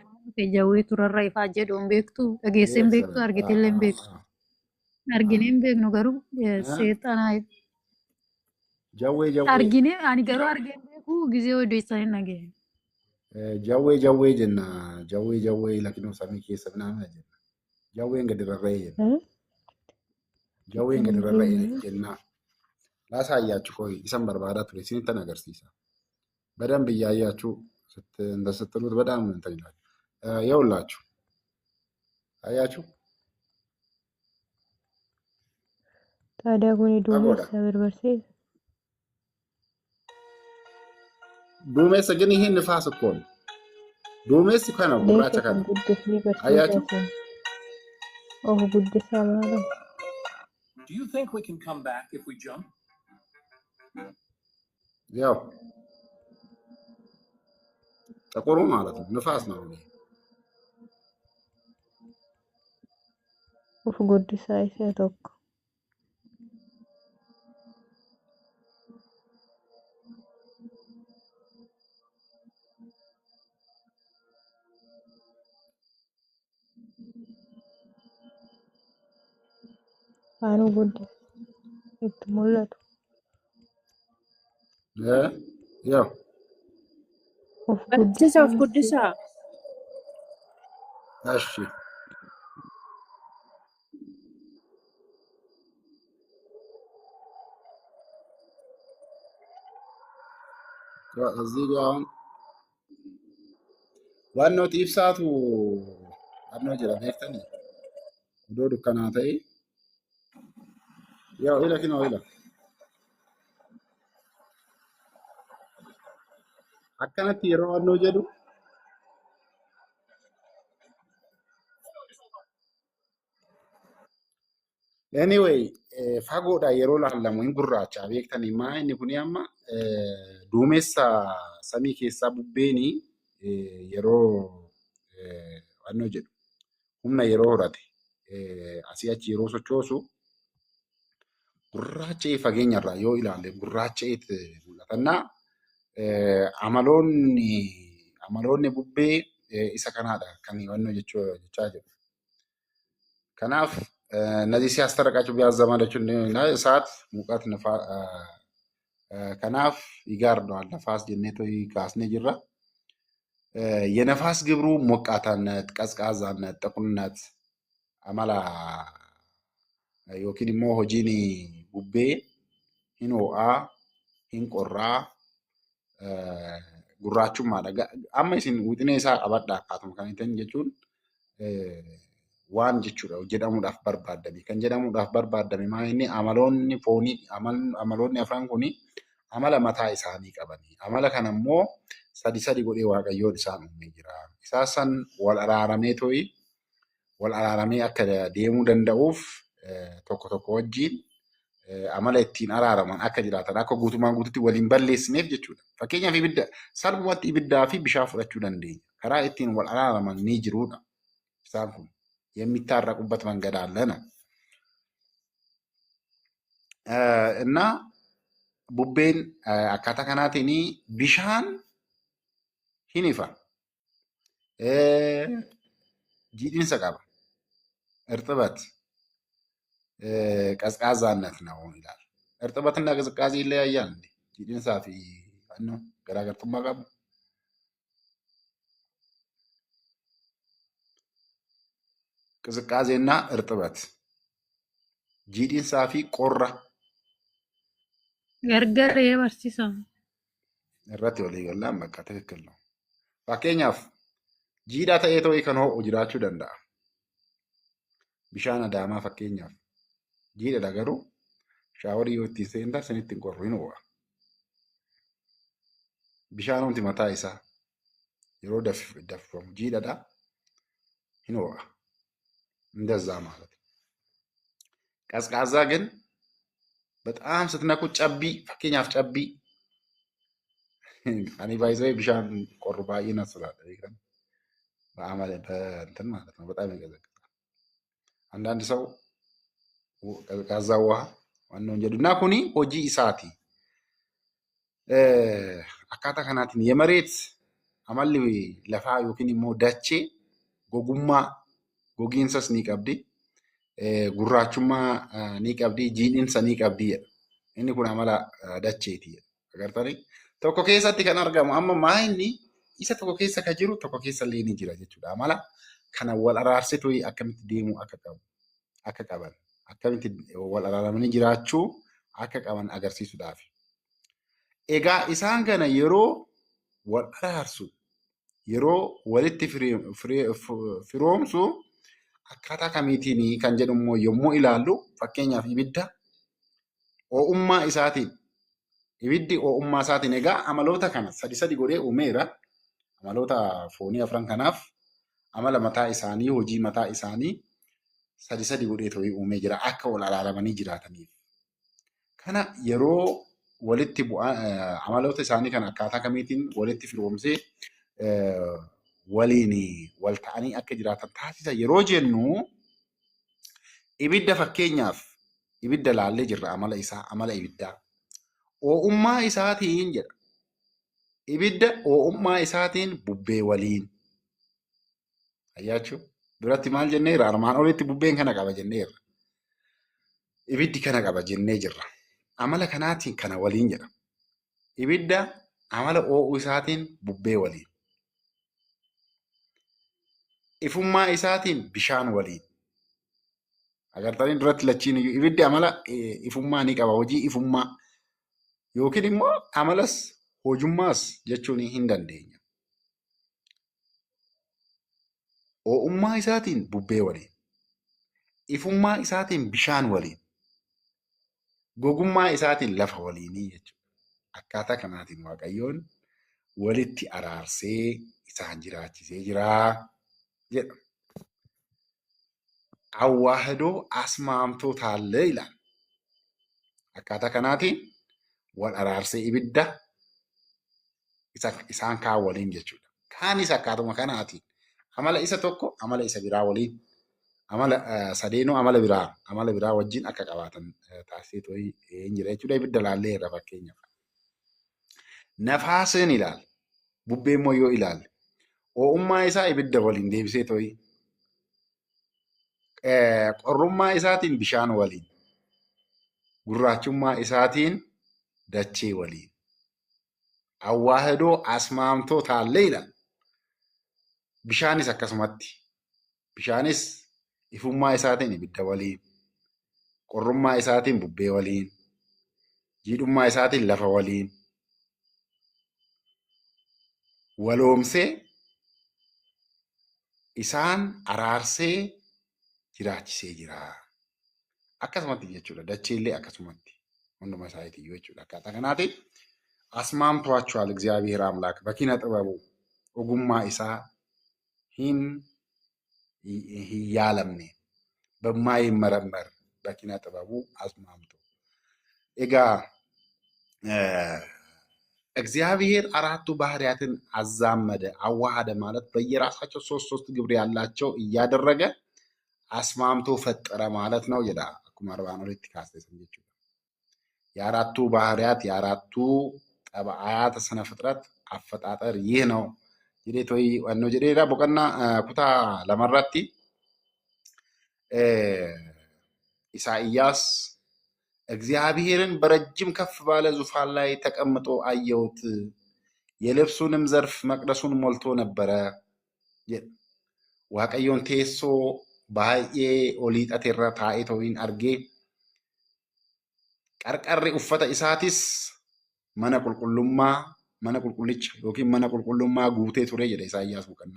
jawwee turarra ifaa jedhu hin beektu dhageessee hin beektu Excellent. argitee hin beektu arginee hin beeknu garuu seexanaa Jawwee arginee ani garuu argee hin beeku gisee odeessaa hin dhageenye. jawwee jenna. Jawwee lakinoo samii keessa naannoo jenna. Jawween gadi rarra'ee jenna. Jawween gadi rarra'ee jenna. Laasaa ayyaachuu koo isan barbaadaa ture isinittan agarsiisa. በደንብ እያያችሁ ስትሉት በጣም እንትን ይላል። ይኸውላችሁ አያችሁ ታዲያ kun duumessa barbaarseessa. duumessa ግን ይሄ ንፋስ እኮ ነው። duumessi kana gurraacha kana አያችሁ Oh, guddisaa maala. Do you think we can come back if we jump? ያው ጥቁሩ ማለት ነው ንፋስ ነው። Of guddisaa isa tokko. Faanu guddisa itti mul'atu. ያው Of Barsiisa of guddisaa. guddisaa. እሺ እዚህ ጋር አሁን ዋናው ጢብሳቱ ዋናው ጅራ ቤክተን ዶ ዱካና ተይ ያው ኢለኪ ነው ኢለ akkanatti yeroo wannoo jedhu anyway fagoodha yeroo laallamu hin gurraacha beektanii maa inni kun amma duumessa samii keessaa bubbeeni yeroo wannoo jedhu humna yeroo horate asii achi yeroo sochoosu gurraacha'ee fageenyarraa yoo ilaalle gurraacha'eetti mul'atannaa amaloonni bubbee isa kanaadha kan wannoo jechaa jiru. Kanaaf እነዚህ ሲያስታርቃቸው ቢያዘማለችው ሰዓት ሙቀት ከናፍ ይጋርደዋል። ነፋስ ጀኔቶ ካስኔ ጅራ የነፋስ ግብሩ ሞቃታነት፣ ቀዝቃዛነት፣ ጥቁርነት አመላ ዮኪን ሞ ሆጂኒ ቡቤ ሂንሆአ ሂንቆራ gurraachummaadha. Amma isin wixinee isaa qabadhaa akkaatuma kan ittiin jechuun waan jechuudha jedhamuudhaaf barbaadame. Kan jedhamuudhaaf barbaadame maa inni amaloonni foonii amaloonni afran kuni amala mataa isaanii qabani. Amala kana immoo sadi godhee waaqayyoon isaan uumee jira. Isaan wal araaramee akka deemuu danda'uuf tokko wajjin amala ittiin araaraman akka jiraatan akka guutumaan guututti waliin balleessineef jechuudha. Fakkeenyaaf salphumatti ibiddaa fi bishaan fudhachuu dandeenya. Karaa ittiin wal araaraman ni jiruudha. Isaan kun የሚታረቁበት መንገድ አለና እና ቡቤን አካታ ከናቴኒ ቢሻን ሂኒፋ ጂዲን ሰቃባ እርጥበት ቀዝቃዛነት ነው ይላል። እርጥበትና ቅዝቃዜ ይለያያል እንዴ? ጂዲን ሳፊ ነው ገራገርቱማ ጋር ቅዝቃዜና እርጥበት ጂዲን ሳፊ ቆራ ገርገር የበርሲሳ irratti walii gallaan bakka ትክክል ነው። Fakkeenyaaf jiidhaa ta'ee ta'uu kan ho'u jiraachuu danda'a. Bishaan adaamaa fakkeenyaaf jiidhadha garuu shaaworii yoo ittiin seentaa sinitti hin qorru hin ho'a. Bishaan humti mataa isaa yeroo danfifamu jiidhadha hin ho'a. እንደዛ ማለት ቀዝቃዛ ግን በጣም ስትነኩት ጨቢ ፈኬኛፍ ጨቢ Ani baay'ee bishaan qorru baay'ee na sodaadha beekan. በእንትን ማለት ነው በጣም ይቀዘቅዛል። አንዳንድ ሰው ቀዝቃዛ ውሃ ዋናውን jedhu እና kuni hojii isaati. Akkaataa kanaatiin የመሬት amalli lafaa yookiin immoo dachee gogummaa gogiinsas ni qabdi. Gurraachummaa ni qabdi. Jiidhinsa ni qabdi jedha. Inni kun amala dacheeti jedha. Agartanii tokko keessatti kan argamu amma maa inni isa tokko keessa kan jiru tokko keessa illee ni jira jechuudha. Amala kana wal araarsitu akkamitti deemuu akka qaban akkamitti wal araaramanii jiraachuu akka qaban agarsiisuudhaaf. Egaa isaan kana yeroo wal araarsu yeroo walitti firoomsu akkaataa kamiitiin kan jedhu immoo yommuu ilaallu fakkeenyaaf ibidda ho'ummaa isaatiin ibiddi ho'ummaa isaatiin egaa amaloota kana sadi godhee uumeera. Amaloota foonii afran kanaaf amala mataa isaanii hojii mataa isaanii sadi godhee to'ii uumee jira akka wal araaramanii jiraataniif. Kana yeroo walitti amaloota isaanii kana akkaataa kamiitiin walitti firoomsee waliin wal ta'anii akka jiraatan taasisa yeroo jennu ibidda fakkeenyaaf ibidda laallee jirra amala isaa amala ibiddaa. Ho'ummaa isaatiin jedha. Ibidda ho'ummaa isaatiin bubbee waliin. Ayyaachuu duratti maal jenneerra armaan olitti bubbeen kana qaba jenneerra. Ibiddi kana qaba jennee jirra. Amala kanaatiin kana waliin jedha. Ibidda amala ho'uu isaatiin bubbee waliin. Ifummaa isaatiin bishaan waliin. Agartanii duratti lachiin iyyuu ibiddi amala ifummaa ni qaba hojii ifummaa yookiin immoo amalas hojummaas jechuun hin dandeenya. Ho'ummaa isaatiin bubbee waliin. Ifummaa isaatiin bishaan waliin. Gogummaa isaatiin lafa waliinii jechuudha. Akkaataa kanaatiin Waaqayyoon walitti araarsee isaan jiraachisee jiraa jedha. Awwaahidoo asmaamtotaallee ilaala. Akkaataa kanaatiin wal araarsee ibidda isaan kaan waliin jechuudha. Kaanis akkaatuma kanaatiin amala isa tokko amala isa biraa waliin amala sadeenuu amala biraa wajjin akka qabaatan taasisee to'ii hin jira jechuudha. Ibidda laallee irra fakkeenyaaf. Nafaaseen ilaala. Bubbee immoo yoo ilaalle ho'ummaa isaa ibidda waliin deebisee to'ii. Qorrummaa isaatiin bishaan waliin. Gurraachummaa isaatiin dachee waliin. Awwaahidoo asmaamtotaallee ilaala. Bishaanis akkasumatti. Bishaanis ifummaa isaatiin ibidda waliin. Qorrummaa isaatiin bubbee waliin. Jiidhummaa isaatiin lafa waliin. Waloomsee isaan araarsee jiraachisee jira. Akkasumatti jechuudha. Dacheellee akkasumatti. Hunduma isaatiiyyuu jechuudha. Akkaataa kanaatiin አስማምቷቸዋል እግዚአብሔር አምላክ በኪነ ጥበቡ ኦጉማ ኢሳ ያለምኔ በማይመረመር በኪነ ጥበቡ አስማምቶ ኤጋ እግዚአብሔር አራቱ ባህሪያትን አዛመደ አዋሃደ ማለት በየራሳቸው ሶስት ግብር ያላቸው እያደረገ አስማምቶ ፈጠረ ማለት ነው። ይላ አኩማ 42 ካስተሰንጀቹ የአራቱ ባህሪያት የአራቱ ጠባያት ስነ ፍጥረት አፈጣጠር ይህ ነው። ጅዴቶይ ወኖ ጅዴዳ ቦቀና ኩታ ለመራቲ ኢሳይያስ እግዚአብሔርን በረጅም ከፍ ባለ ዙፋን ላይ ተቀምጦ አየሁት፣ የልብሱንም ዘርፍ መቅደሱን ሞልቶ ነበረ። ዋቀዮን ቴሶ ባዬ ኦሊጠቴራ ታኤቶዊን አርጌ ቀርቀሪ ኡፈተ ኢሳቲስ መነ ቁልቁልቻ ዮኪን መነ ቁልቁሉማ ጉቴ ቱሬ ጀደ ኢሳይያስ ቦቀና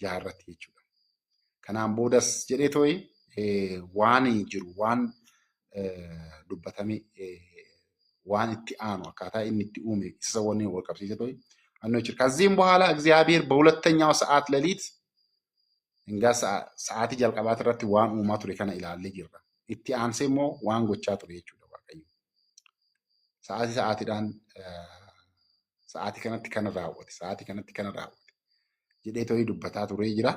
ጃረት jechuudha. Kanaan boodas jedhee to'i waan jiru waan dubbatame waan itti aanu akkaataa inni itti uume isa wani wal qabsiise to'i አንኖ ይችላል። ከዚህም በኋላ እግዚአብሔር በሁለተኛው ሰዓት ሌሊት እንጋ ሰዓቲ jalqabaat irratti waan uumaa ture kana ilaallee jirra. Itti aansee immoo waan gochaa ture jechuudha Waaqayyo. Sa'aatiidhaan sa'aatii kanatti kana raawwate sa'aatii kanatti kana raawwate jedhee too'ii dubbataa turee jira.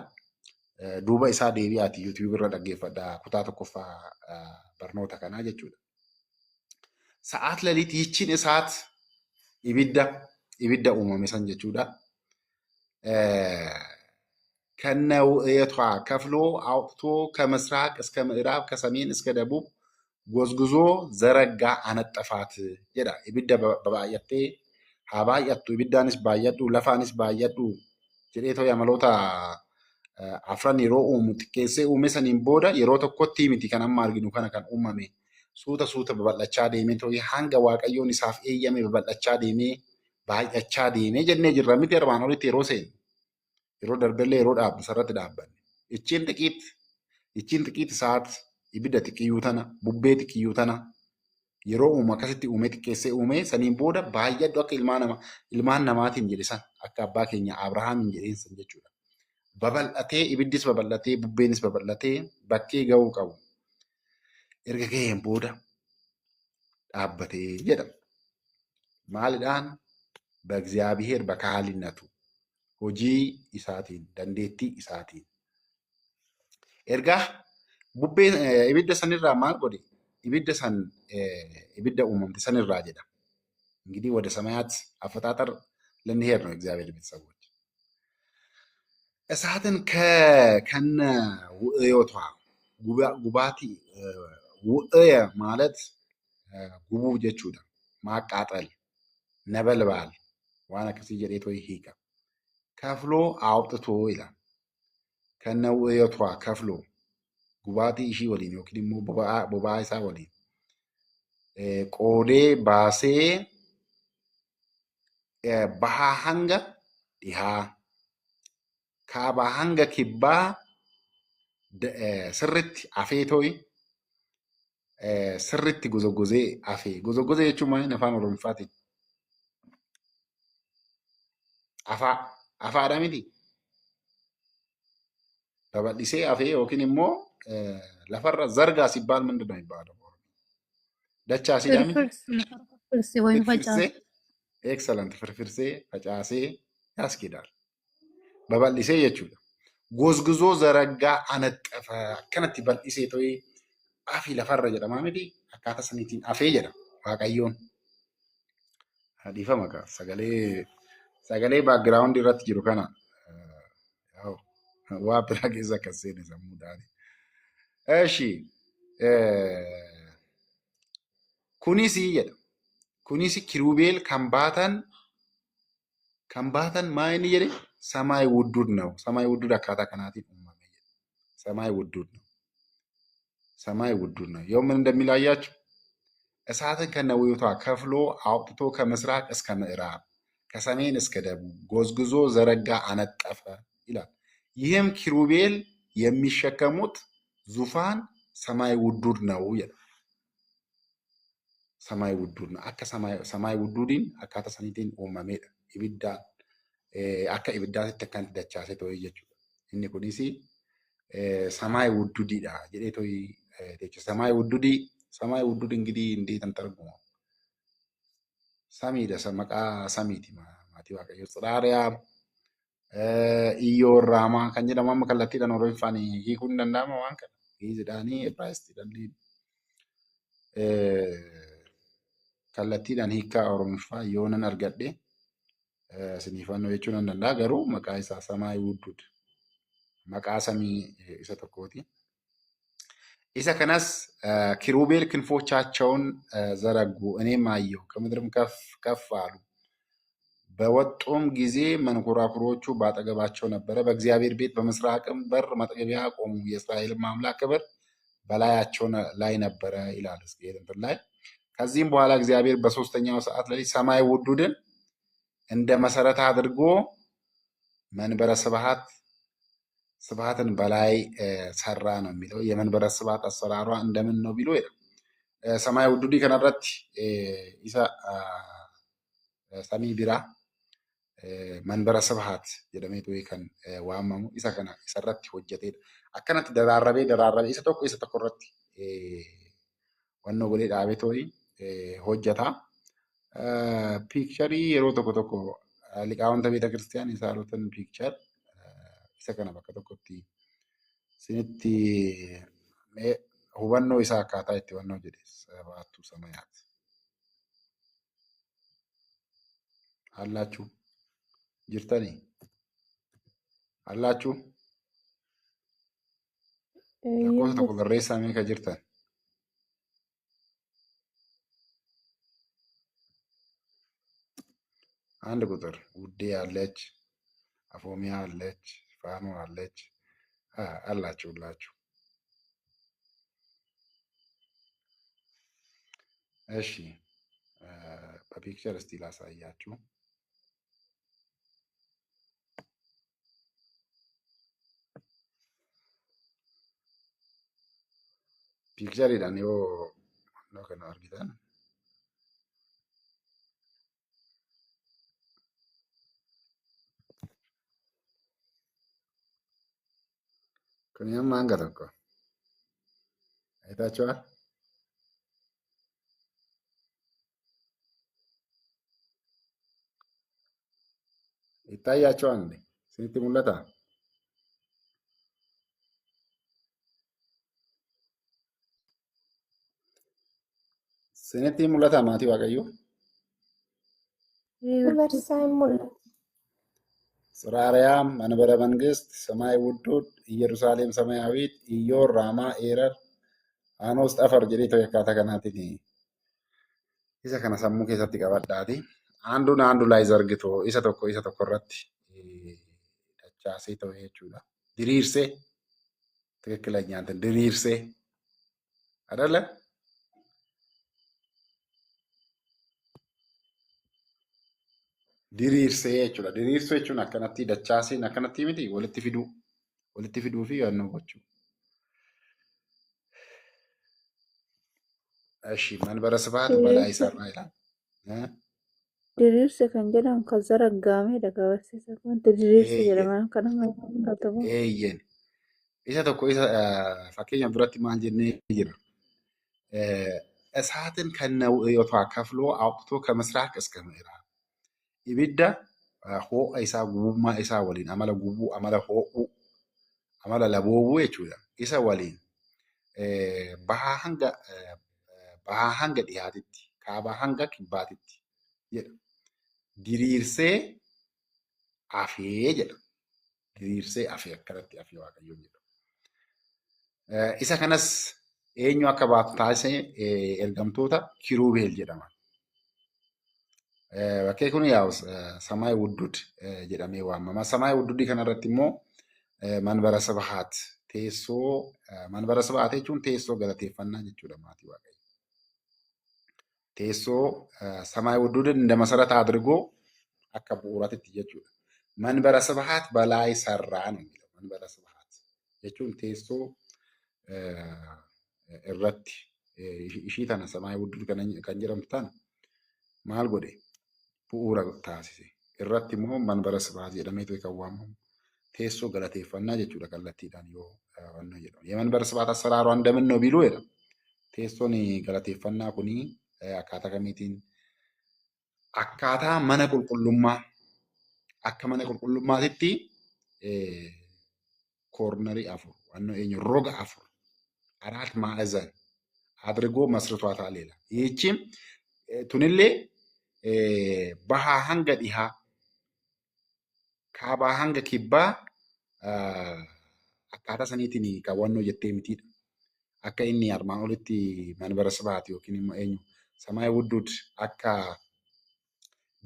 Duuba isaa deebi'aati YouTube irra dhaggeeffadhaa kutaa tokkoffaa barnoota kanaa jechuudha. Sa'aat laliit ይቺን እሳት ibidda uumame san jechuudha. ከነ ውእየቷ ከፍሎ አውጥቶ ከምስራቅ እስከ ምዕራብ ከሰሜን እስከ ደቡብ ጎዝጉዞ ዘረጋ አነጠፋት jedha. Ibidda baay'attee haa baay'attu ibiddaanis baay'adhu lafaanis baay'adhu jedheetoo yamaloota afran yeroo uumu xiqqeessee uume saniin booda yeroo tokkotti miti kan amma arginu kana kan uumame suuta babal'achaa deemee too'ee hanga waaqayyoon isaaf eeyyame babal'achaa deemee baay'achaa deemee jennee jirra miti armaan olitti yeroo seenu yeroo darbellee yeroo dhaabnu sarratti dhaabbanne ichiin xiqiit isaat ibidda xiqiyyuu tana bubbee xiqiyyuu tana yeroo uumu akkasitti uume xiqqeessee uume saniin booda baay'adhu akka ilmaan namaatiin jedhe san akka abbaa keenya Abrahaamin jedheen san jechuudha. Babal'atee ibiddis babal'atee bubbeenis babal'atee bakkee ga'uu qabu erga ga'een booda dhaabbatee jedhama. Maalidhaan በእግዚአብሔር በካህሊነቱ hojii isaatiin dandeettii isaatiin ergaa bubbeen ibidda sanirraa maal godhe ibidda uumamte sanirraa jedha. እንግዲህ ወደ ሰማያት አፈጣጠር ልንሄድ ነው እግዚአብሔር ቤተሰቦች። እሳትን ከነ ውእዮቷ ጉባቲ ውእየ ማለት ጉቡ ጀቹudha ማቃጠል ነበልባል waan akkasii jedheetoo hiika ከፍሎ አውጥቶ ይላል። ከነ ውእየቷ ከፍሎ gubaatii ishii waliin yookiin immoo boba'aa isaa waliin qoodee baasee bahaa hanga dhihaa kaabaa hanga kibbaa sirritti afeetooyi sirritti gozogozee afee. Gozogozee jechuun maal afaan Oromootiin? Afaadha miti. Babal'isee afee yookiin immoo lafarra zargaa ሲባል ምንድን ነው የሚባለው? Dachaasidhaa miti? Firfirsee. Excellent. Firfirsee facaasee yaaskeedhaal. Babal'isee jechuudha. Gozguzoo zaraggaa anaxxafa akkanatti bal'isee too'ee afii lafarra jedhamaa miti akkaataa saniitiin afee jedha Waaqayyoon. Dhiifama kaa sagalee baakgiraawundi irratti jiru kana waa biraa keessa akkas seene sammuudhaan. Eshi kunis jedha. Kunis kiruubeel kan baatan maa inni jedhe ሰማይ ውዱድ ነው። ሰማይ ውዱድ akkaataa kanaatiin uumame jedha. ሰማይ ውዱድ ነው። ሰማይ ውዱድ ነው። ያው ምን እንደሚላያችሁ እሳትን ከነውዩቷ ከፍሎ አውጥቶ ከምስራቅ እስከ ምዕራብ ከሰሜን እስከ ደቡብ ጎዝጉዞ ዘረጋ አነጠፈ ይላል። ይህም ኪሩቤል የሚሸከሙት ዙፋን ሰማይ ውዱድ ነው ይላል። ሰማይ ውዱድ ነው። ሰማይ ውዱድን akkaataa saniitiin uumameedha. Ibiddaan akka ibiddaatti akkanatti dachaasee too'ee jechuudha. Inni kunis ሰማይ ውዱድidha jedhee too'ee jechuudha. ሰማይ ውዱድ እንግዲህ እንዴት እንተርጉመው? ሰሚidha. Maqaa samiiti maatii Waaqayyoo. Xiraariyaa Iyyoo Raamaa kan jedhamu amma kallattiidhaan Oromoffaan hiikuu ni danda'ama waan kana. Giizidhaanii Ibraayistiidhaan kallattiidhaan hiikaa Oromoffaa yoo nan argadhe siniifannoo jechuu nan danda'a. Garuu maqaa isaa ሰማይ ውዱድ maqaa samii isa tokkooti. Isa kanas kiruubeel ክንፎቻቸውን ዘረጉ እኔም አየሁ ከምድርም ከፍ አሉ። በወጡም ጊዜ መንኮራኩሮቹ ባጠገባቸው ነበረ። በእግዚአብሔር ቤት በምስራቅም በር መጥገቢያ ቆሙ። የእስራኤልም አምላክ ክብር በላያቸው ላይ ነበረ ይላል ሕዝቅኤል እንትን ላይ። ከዚህም በኋላ እግዚአብሔር በሶስተኛው ሰዓት ላይ ሰማይ ውዱድን እንደ መሰረት አድርጎ መንበረ ስብሐትን በላይ ሰራ ነው የሚለው። የመንበረ ስብሐት አሰራሯ እንደምን ነው ቢሎ ይላል። ሰማይ ውዱዲ ከነረት ኢሳ ሰሚ ቢራ መንበረ ስብሐት jedhamee too'ee kan waamamu isa kana isarratti hojjeteedha. Akkanatti daraarrabee isa tokko irratti wannoo godhee dhaabee too'ee hojjeta. Piikcharii yeroo tokko tokko liqaawwanta beeta kiristiyaanii isaalotan piikchar isa kana bakka tokkotti isinitti hubannoo isaa akkaataa itti hubannoo jedhe baattuu samayaati. Hallaachuu jirtanii? Hallaachuu lakkoofsa tokko barreessaa meeqa jirtan? አንድ ቁጥር ውዴ አለች፣ አፎሚያ አለች፣ ፋኖ አለች፣ አላችሁላችሁ። እሺ በፒክቸር እስቲ ላሳያችሁ። ፒክቸር ይላል ዮ ነው ከነ አርጊታን ከኛም አንገተኮ አይታችኋል። ይታያችኋል እንዴ? ስንት ሙለታ ስንት ሙለታ ማቲ ዋቀዩ Dubartiin mul'ata. ጽራርያም መንበረ መንግስት ሰማይ ውዱድ ኢየሩሳሌም ሰማያዊት ኢዮር ራማ ኤረር አኖስ ጠፈር ጀዴቶ የካታ ከናቲኒ ኢሰ ከነ ሰሙ ኬሰቲ ቀበዳቲ አንዱን አንዱ ላይ ዘርግቶ ኢሰ tokko irratti dachaasee ta'u jechuudha. Diriirsee ትክክለኛ እንትን diriirsee አይደለ? diriirsee jechuudha. Diriirsuu jechuun akkanatti dachaaseen akkanatti miti walitti fiduu fi yaannoo gochuu. እሺ መንበረ ስብሐት በላይ ሰራ ይላል። Diriirsa kan jedhamu kan zaraggaamedha gabaabsiisa. Wanti diriirsa jedhaman kanuma kan ta'u. Eeyyen isa tokko isa fakkeenyaaf duratti maal jennee jira እሳትን ከነውዮቷ ከፍሎ አውጥቶ ከምስራቅ እስከ ምዕራብ ibidda ho'a isaa gubummaa isaa waliin amala gubuu amala ho'uu amala laboobuu jechuudha. Isa waliin bahaa hanga dhiyaatitti kaabaa hanga kibbaatitti jedha. Diriirsee afee jedha. Diriirsee afee akkanatti afee waaqayyoon jedha. Isa kanas eenyu akka baatu taasisee ergamtoota kiruubeel jedhama. Bakkee kun yaa'u ሰማይ ውዱድ jedhamee waamama. ሰማይ ውዱድ kanarratti immoo manbara ስብሐት teessoo manbara ስብሐት jechuun teessoo galateeffannaa jechuudha maatii waaqayyo. Teessoo ሰማይ ውዱድን እንደ መሰረት አድርጎ akka bu'uuraatti jechuudha. Manbara ስብሐት በላይ ሰራ ነው የሚለው። መንበረ ስብሐት jechuun teessoo irratti ishii tana ሰማይ ውዱድ kan jedhamtu tana maal godhe bu'uura taasise. Irratti immoo manbara ስብሐት jedhameetu kan waamamu. Teessoo galateeffannaa jechuudha kallattiidhaan yoo wanna jedhamu. የመንበረ ስብሐት አሰራሯ እንደምን ነው ቢሉ jedha. Teessoon galateeffannaa kuni akkaataa kamiitiin akkaataa mana qulqullummaa akka mana qulqullummaatitti koornarii afur wanno eenyu roga afur አራት ማዕዘን አድርጎ መስርቷታል ይላል። ይህቺም ቱንሌ ባሃ ሀንገ ዲሃ ካባ ሀንገ ኪባ akkaataa saniitiin qabannoo jettee mitiidha. Akka inni armaan olitti manbara ስብሐት yookiin immoo eenyu ሰማይ ውዱድ akka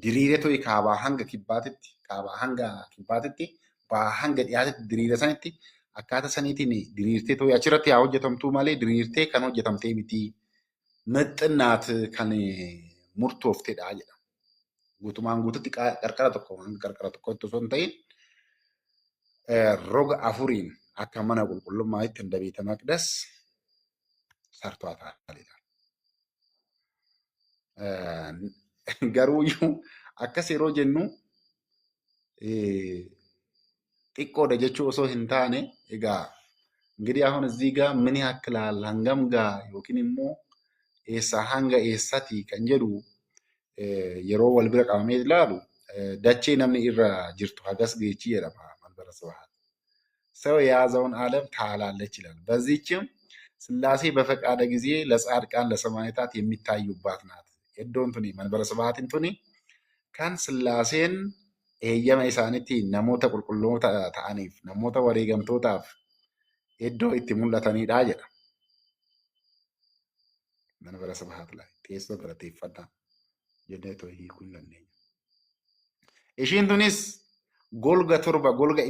diriiree to'i kaabaa hanga kibbaatitti bahaa hanga dhiyaatitti diriira sanitti akkaataa saniitiin diriirtee to'i achirratti haa hojjetamtuu malee diriirtee kan hojjetamtee miti. Mixxinnaat kan murtoofteedha jedha. Guutumaan guututti qarqara tokko hanga qarqara tokkotti osoo hin ta'in roga afuriin akka mana qulqullummaatti እንደ ቤተ መቅደስ ሰርቷታል ይላል። Garuuyyuu akkas yeroo jennu xiqqoodha jechuu osoo hin taane egaa እንግዲህ አሁን እዚህ ጋር ምን ያክላል hangam gaa yookiin immoo eessaa hanga eessati kan jedhu yeroo wal bira qabamee ilaalu dachee namni irra jirtu hagas geechi jedhama መንበረ ስብሐት። ሰው የያዘውን ዓለም ታላለች ይላል። በዚህችም ሥላሴ በፈቃደ ጊዜ ለጻድቃን ለሰማዕታት የሚታዩባት ናት። Iddoon tuni manbara sabaatiin tuni kan Sillaaseen eeyyama isaaniitiin namoota qulqulloota ta'aniif namoota wareegamtootaaf iddoo itti mul'atanidha jedha. Manbara sabaat ላይ teessoo galateeffannaa jennee too hiikuu hin dandeenyu. Ishiin tunis golga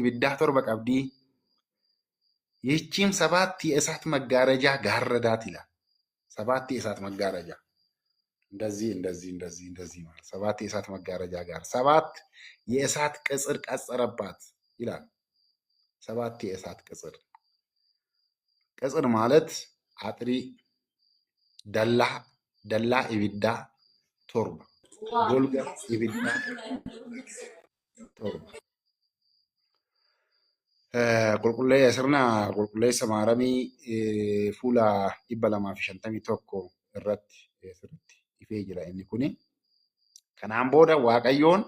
ibiddaa torba qabdi. ይህቺም ሰባት የእሳት መጋረጃ ጋረዳት ይላል። ሰባት የእሳት መጋረጃ እንደዚህ ማለት ሰባት የእሳት መጋረጃ ጋር ሰባት የእሳት ቅጽር ቀጸረባት ይላል። ሰባት የእሳት ቅጽር ማለት አጥሪ ደላ ኢቢዳ ቶርባ ጎልጋ ኢቢዳ ቶርባ sirna qulqulleessa maaramii fuula 251 irratti ifee jira inni kuni. Kanaan booda Waaqayyoon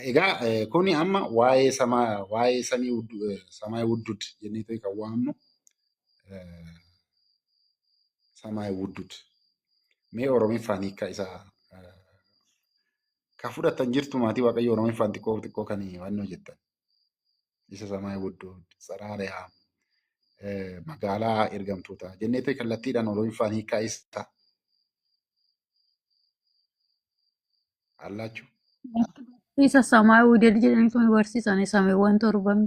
egaa kuni amma waa'ee samii wuddud jennee kan waamnu samii wuddud mee Oromiffaan hiikkaa isaa kan fudhatan jirtu maatii Waaqayyo Oromiffaan xiqqoo kan wannoo jettan. Isa samii wuddud Tsaraariyaa magaalaa ergamtoota jennee kallattiidhaan Oromiffaan hiikkaa isaa አላችሁ isa ሰማይ ውደድ jedhanii barsiisan samiiwwan torban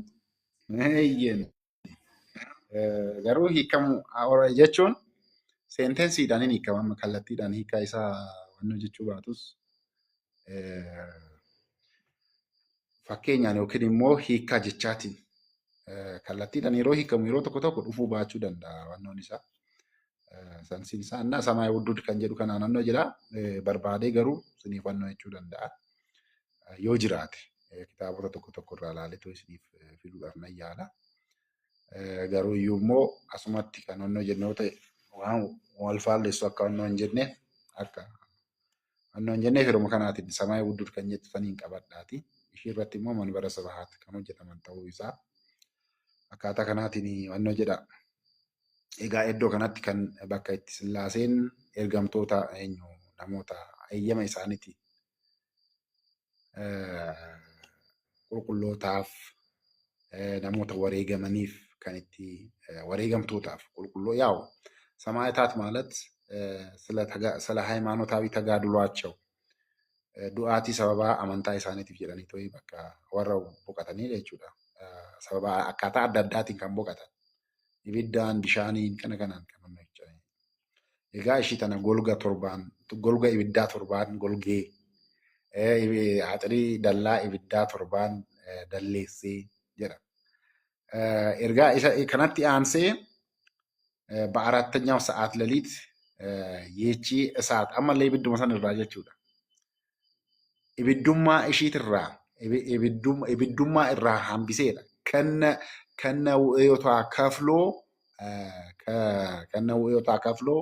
garuu hiikamu jechuun seentensiidhaan hiikama kallattiidhaan hiikkaa isaa wannoo jechuu baatus fakkeenyaan yookiin immoo hiikkaa jechaatiin kallattiidhaan yeroo hiikamu yeroo tokko tokko dhufuu baachuu danda'a wannoon isaa. Sansiin isaa samii wuddud kan jedhu kanaan wannoo jira barbaadee garuu isiniif wannoo jechuu danda'a. Yoo jiraate kitaabota tokko irraa ilaaleetoo isiniif fiduudhaaf nan yaala. Garuu iyyuu immoo asumatti kan wannoo jennoo ta'e waan wal faalleessu akka wannoo hin jenne akka wannoo hin jennee firuma kanaatiin samii wuddud kan jettu saniin qabadhaati. Ishii irratti immoo manbara sabaat kan hojjetaman ta'uu isaa akkaataa kanaatiin wannoo jedha. Egaa iddoo kanatti kan bakka itti Sillaaseen ergamtoota namoota eeyyama isaaniiti qulqullootaaf namoota wareegamaniif kan itti wareegamtootaaf qulqulloo yaa'u ሰማዕታት ማለት ስለ ሃይማኖታዊ ተጋድሏቸው du'aatii sababa amantaa isaaniitiif jedhanii to'ii bakka warra boqotanii jechuudha. Sababa akkaataa adda addaatiin kan boqotan. Ibiddaan bishaaniin kanaan kan hojjetan. Egaa ishii tana golga ibiddaa torbaan golgee haxirii dallaa ibiddaa torbaan dalleessee jedha. Ergaa isa kanatti aansee በአራተኛው ሰዓት ሌሊት ይህቺ እሳት ammallee ibidduma san irraa jechuudha. Ibiddummaa ishiitirraa ibiddummaa irraa hambiseedha. Kanna wu'eeyotaa kafloo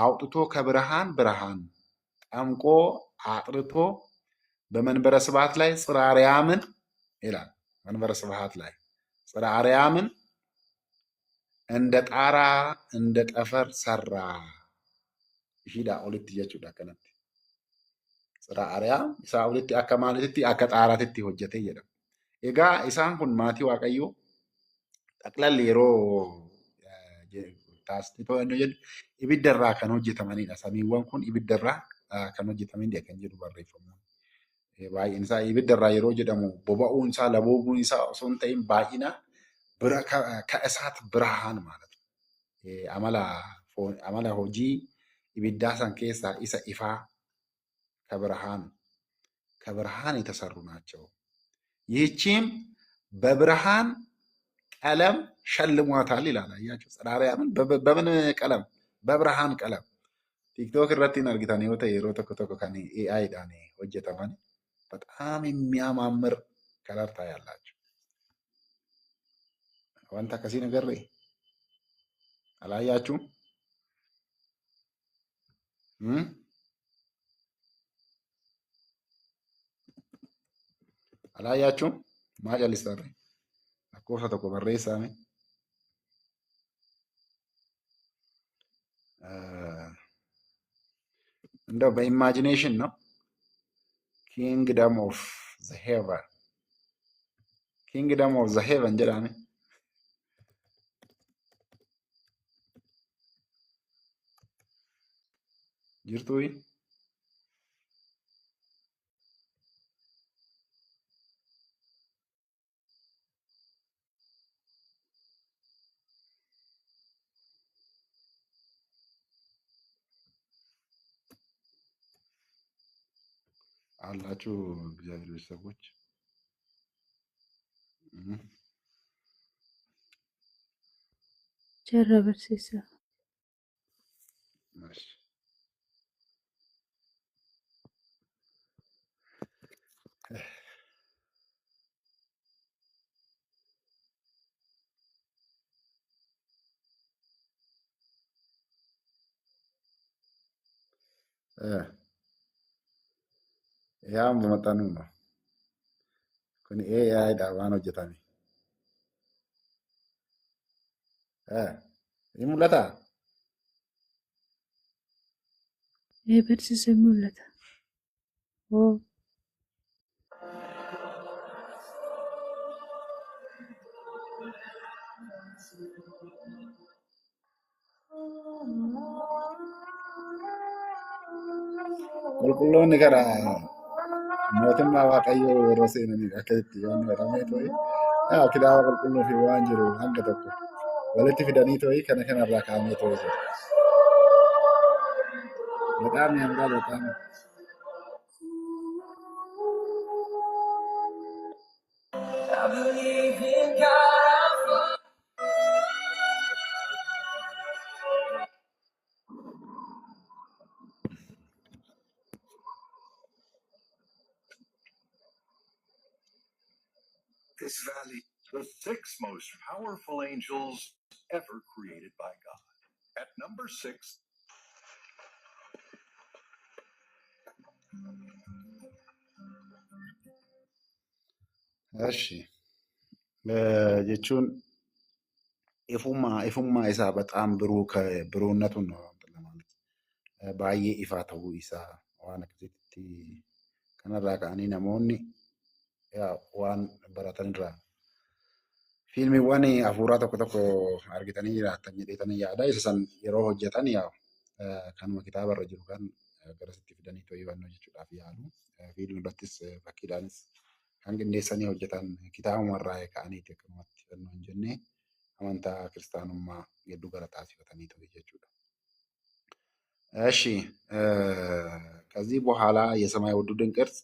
አውጥቶ ከብርሃን ብርሃን ጠምቆ አጥርቶ በመንበረ ስብሐት ላይ ጽራርያምን ይላል። መንበረ ስብሐት ላይ ጽራርያምን እንደ ጣራ እንደ ጠፈር ሰራ። ይሂዳ ኦልት jechuudha kanatti. ጽራርያም isaa olitti akka maalitti akka xaaraatti hojjetee jedhama. Egaa isaan kun maatii Waaqayyoo xaqlalli yeroo taasifamuu inni jedhu ibiddarraa kan hojjetamanidha. Samiiwwan kun ibiddarraa kan hojjetamanidha kan jedhu barreeffamu. Baay'een isaa ibiddarraa yeroo jedhamu boba'uun isaa laboobuun isaa osoo hin ta'in baay'ina ከእሳት ብርሃን ማለት ነው። amala hojii ibiddaa san keessaa isa ifaa ከብርሃን የተሰሩ ናቸው። ይህቺም በብርሃን ቀለም ሸልሟታል ይላል። አያችሁ ጽራርያምን በምን ቀለም? በብርሃን ቀለም። ቲክቶክ irratti argitan yoo ta'e yeroo tokko kan AI dhaan hojjetaman በጣም የሚያማምር ከለር ታያላችሁ። wanta akkasii agarree alaayyaachuun Alaayyaachuun maa callistarre lakkoofsa tokko barreessaame. እንደው በኢማጂኔሽን ነው ኪንግደም ኦፍ ዘ ሄቨን ኪንግደም ኦፍ ዘ ሄቨን jedhame jirtuuyi. አላችሁ እግዚአብሔር ቤተሰቦች Jarra barsiisa. እሺ yaa በመጠኑ ነው kun AI dha waan hojjetame ni mul'ata. Barsiisa mul'ata. Oo. Qulqulloonni gara mootummaa waaqayyoo yeroo seenanii akka itti yoonni godhamee to'i kitaaba qulqulluu fi waan jiru hanga tokko walitti fidanii to'i kana kanarraa kaa'amee to'i jira. በጣም ያምራል በጣም This valley, the 6 most powerful angels ever created by God. At number 6, እሺ jechuun ifummaa isaa በጣም ብሩህነቱን ነው ለማለት baay'ee ifaa ta'uu isaa waan akkasitti kanarraa ka'anii namoonni waan baratan irraa fiilmiiwwan hafuuraa tokko tokko argitanii jiraattan jedheetanii yaada isa san yeroo hojjetan kanuma kitaabarra jiru kan garasitti fidanii to'annoo jechuudhaaf yaalu fiilmii irrattis fakkiidhaanis kan qindeessanii hojjetan kitaabumarraa ka'aniiti akkanumatti fannoo hin jenne amantaa kiristaanummaa gidduu gara taasifatanii to'i jechuudha. እሺ ከዚህ በኋላ የሰማይ ውዱድን ቅርጽ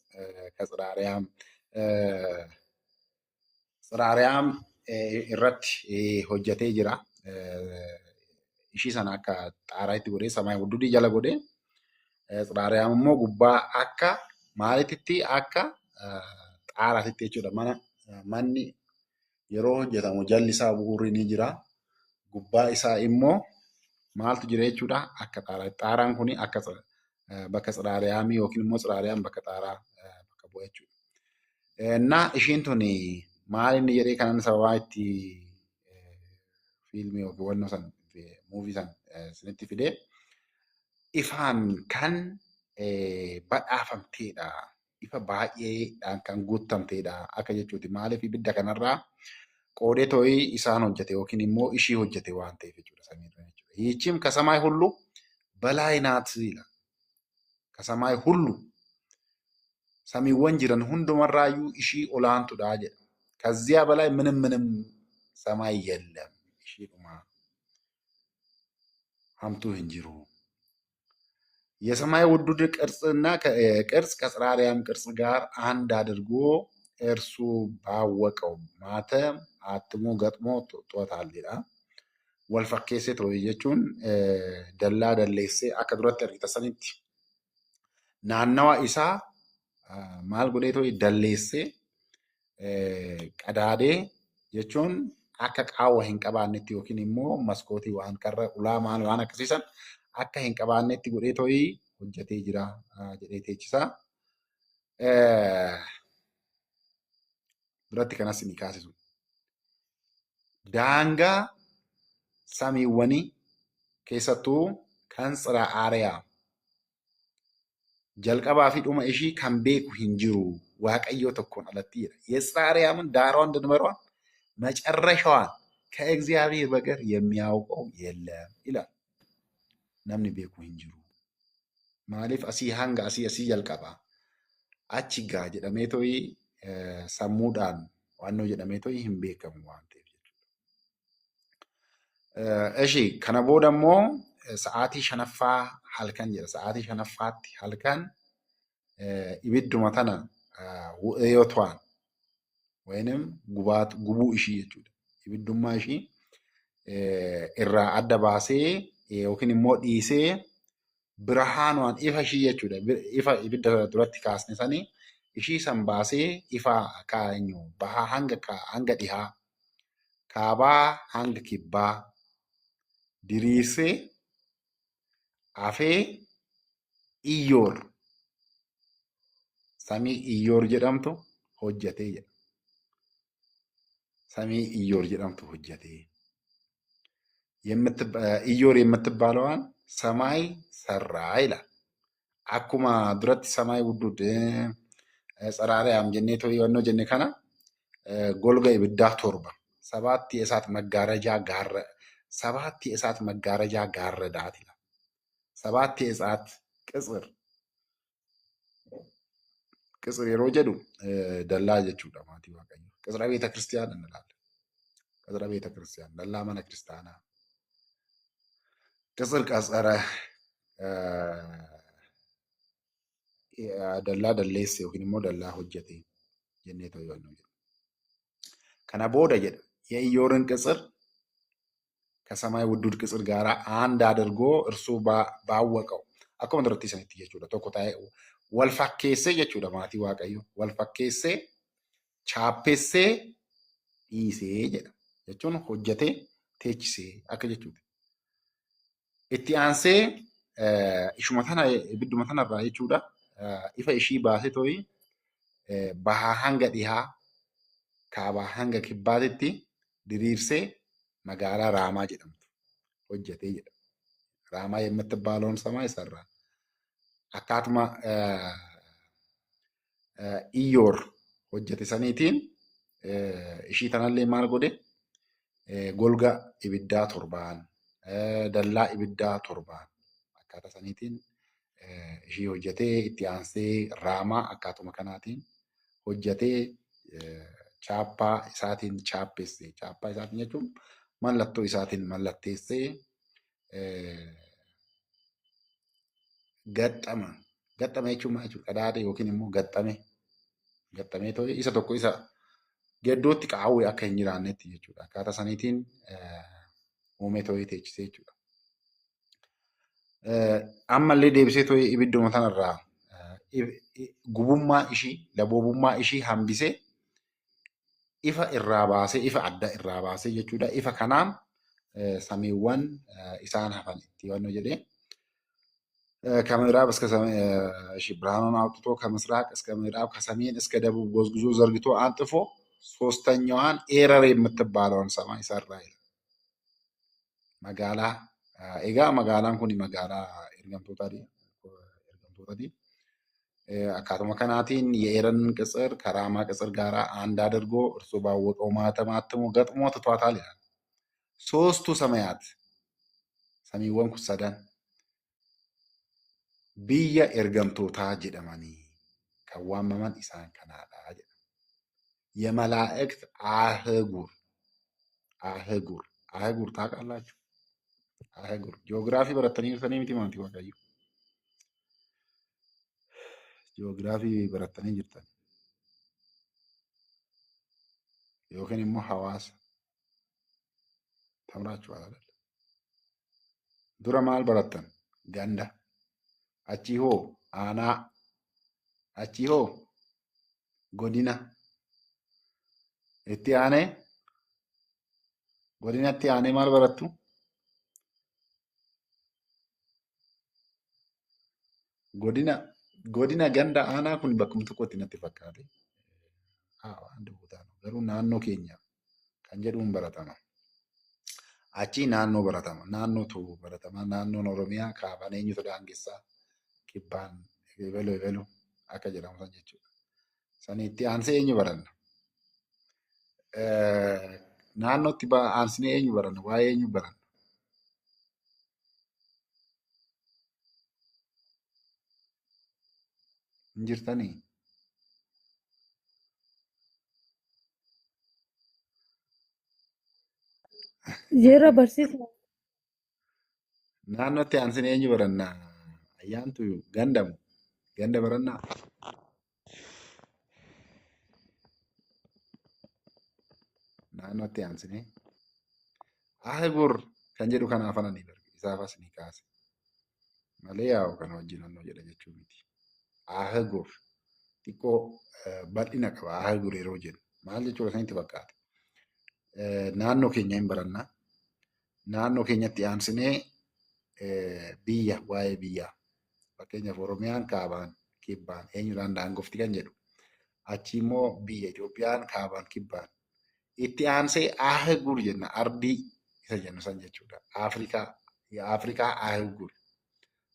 ከጽራሪያም irratti hojjetee jira. Ishii sana akka xaaraa itti godhee samaayi wuddudii jala godhee xiraariyaan immoo gubbaa akka maalitti akka xaaraatitti jechuudha. Manni yeroo hojjetamu jalli isaa bu'uurri ni jira. Gubbaa isaa immoo maaltu jira jechuudha akka xaaraa. Xaaraan kun akka bakka xiraariyaamii yookiin immoo xiraariyaan bakka xaaraa bakka bu'a jechuudha. Na ishiin tuni maal inni jedhee kanan sababaa itti fiilmii yookiin wannoo san muuvii san isinitti fidee ifaan kan badhaafamteedha. Ifa baay'eedhaan kan guutamteedha akka jechuuti. Maaliif ibidda kanarraa qoodee too'ii isaan hojjete yookiin immoo ishii hojjete waan ta'eef jechuudha samiirra jechuudha. Yichim kasamaay hullu በላይ ናት ይላል። ከሰማይ ሁሉ ሰሚወን ጅረን ሁንዱመራዩ እሺ ኦላንቱዳ jedha. ከዚያ በላይ ምንም ሰማይ የለም። እሺ ዱማ ሀምቱ እንጅሩ የሰማይ ውዱድ ቅርጽና ቅርጽ ከጽራሪያም ቅርጽ ጋር አንድ አድርጎ እርሱ ባወቀው ማተም አትሞ ገጥሞ ጦታል ይላል። ወልፈኬሴ ቶይ jechuun dallaa dalleessee akka duratti argitasanitti naannawa isaa maal godhee to'i dalleessee qadaadee jechuun akka qaawwa hin qabaannetti yookiin immoo maskootii waan karra ulaa maal waan akkasiisan akka hin qabaannetti godhee to'i hojjetee jira jedhee teechisaa. duratti kanas ni kaasisu. Daangaa samiiwwanii keessattuu kan Tsiraa'aariyaa jalqabaa fi dhuma ishii kan beeku hin jiru Waaqayyo tokkoon alatti jedha. የጽራርያምን ዳሯን ድንበሯን መጨረሻዋን ከእግዚአብሔር በቀር የሚያውቀው የለም ይላል። namni beeku hin jiru. Maaliif asii hanga asii jalqabaa achi gaa jedhamee to'ii sammuudhaan waannoo jedhamee to'ii hin beekamu waan ta'eef jechuudha. Eshi kana booda immoo sa'aatii shanaffaa halkan jedha. Sa'aatii shanaffaatti halkan ibidduma tana yoo wayንም gubuu ishii jechuudha. Ibiddummaa ishii irraa adda baasee yookiin immoo dhiisee birhaanwaan ifa ishii jechuudha. Ifa ibidda duratti kaasne sanii ishii san baasee ifa kaanyu bahaa hanga dhihaa kaabaa hanga kibbaa diriirsee afee Iyyoor samii Iyyoor jedhamtu hojjetee jedha. Samii Iyyoor jedhamtu hojjetee Iyyoor የምትባለዋን ሰማይ ሰራ ይላል። akkuma duratti ሰማይ ውዱድ ጸራሪያም jennee to'ii wannoo jenne kana golga ibiddaa torba sabaatti የእሳት መጋረጃ ጋረዳት ይላል። ሰባት የእሳት ቅጽር yeroo jedhu dallaa jechuudha maatii Waaqayyo. Qixira ቤተ ክርስቲያን እንላለን. Qixira ቤተ ክርስቲያን dallaa mana kiristaanaa. ቅጽር ቀጸረ dallaa dalleesse yookiin immoo dallaa hojjete jennee to'ii wannoo jedhu. Kana booda jedha የኢዮርን ቅጽር ከሰማይ ውዱድ ቅጽር ጋር አንድ አድርጎ እርሱ ባወቀው akkuma duratti isinitti jechuudha. Tokko ta'ee wal fakkeessee jechuudha maatii Waaqayyo. Wal fakkeessee chaappessee dhiisee jedha. Jechuun hojjetee teechisee akka jechuudha. Itti aansee ishuma tana ibidduma tanarraa jechuudha. Ifa ishii baasee to'ii bahaa hanga dhihaa kaabaa hanga kibbaatitti diriirsee magaalaa Raamaa jedhamtu hojjetee jedha. Raamaa የምትባለውን ሰማይ ሰራ። Akkaatuma Iyyoor hojjete saniitiin ishii tanallee maal godhe golga ibiddaa torbaan dallaa ibiddaa torbaan akkaataa saniitiin ishii hojjetee itti aansee Raamaa akkaatuma kanaatiin hojjetee chaappaa isaatiin chaappessee. Chaappaa isaatiin jechuun mallattoo isaatiin mallatteessee gaxxama jechuun maal jechuudha? Qadaada yookiin immoo gaxxamee to'ee isa tokko isa gidduutti qaawwee akka hin jiraannetti jechuudha. Akkaataa saniitiin uumee to'ee teechisee jechuudha. Ammallee deebisee to'ee ibidduma tanarraa gubummaa ishii laboobummaa ishii hambisee ifa irraa baasee ifa adda irraa baasee jechuudha. Ifa kanaan samiiwwan isaan hafan itti wannoo jedhee ከምዕራብ እስከ ብርሃኑን አውጥቶ ከምስራቅ እስከ ምዕራብ ከሰሜን እስከ ደቡብ ጎዝጉዞ ዘርግቶ አንጥፎ ሶስተኛዋን ኤረር የምትባለውን ሰማይ ሰራ ይላል። መጋላ ኤጋ መጋላን ኩኒ መጋላ ኤርገምቶታዲ አካቱመ ከናቲን የኤረንን ቅጽር ከራማ ቅጽር ጋር አንድ አድርጎ እርሱ ባወቀው ማተም አትሞ ገጥሞ ትቷታል ይላል። ሶስቱ ሰማያት ሰሚወን ኩሰዳን biyya ergamtootaa jedhamanii kan waamaman isaan kanaadha jedha. የመላእክት አህጉር ታውቃላችሁ? አህጉር ጂኦግራፊ በረተanii jirtanii miti maatii Waaqayyo? ጂኦግራፊ barattanii jirtan yookiin immoo hawaasa ተምራችኋል አይደል? dura maal barattan? Ganda. Achii hoo aanaa, achii hoo godina, itti aanee godinatti aanee maal barattu? Godina ganda aanaa kun bakkuma tokkotti natti fakkaate. Waan dubbatamu Garuu naannoo keenya kan jedhuun baratama. Achii naannoo baratama. Naannootu baratama. Naannoon Oromiyaa kaabaan eenyutu daangessaa kibbaan ebelu akka jedhamu san jechuudha. Sanitti aansee eenyu baranna? Naannootti aansinee eenyu baranna? Waa'ee eenyu baranna? Hin jirtanii? Jira barsiisa. Naannootti aansinee eenyu baranna? Ayyaantu gandamu. Ganda barannaa? Naannootti aansinee. Ahgur kan jedhu kanaaf ananii darbe. Isaafas ni kaase. Malee yaa'u kana wajjin naannoo jedha jechuu miti. Ahgur xiqqoo bal'ina qaba. Ahgur yeroo jedhu maal jechuudha sanitti fakkaata. Naannoo keenya hin barannaa. Naannoo keenyatti aansinee biyya waa'ee biyyaa. Fakkeenyaaf Oromiyaan kaabaan kibbaan eenyudhaan daangofti kan jedhu. Achi immoo biyya Itoophiyaan kaabaan kibbaan. Itti aansee ahgur jenna ardii isa jennu san jechuudha. Afrikaa ahgur.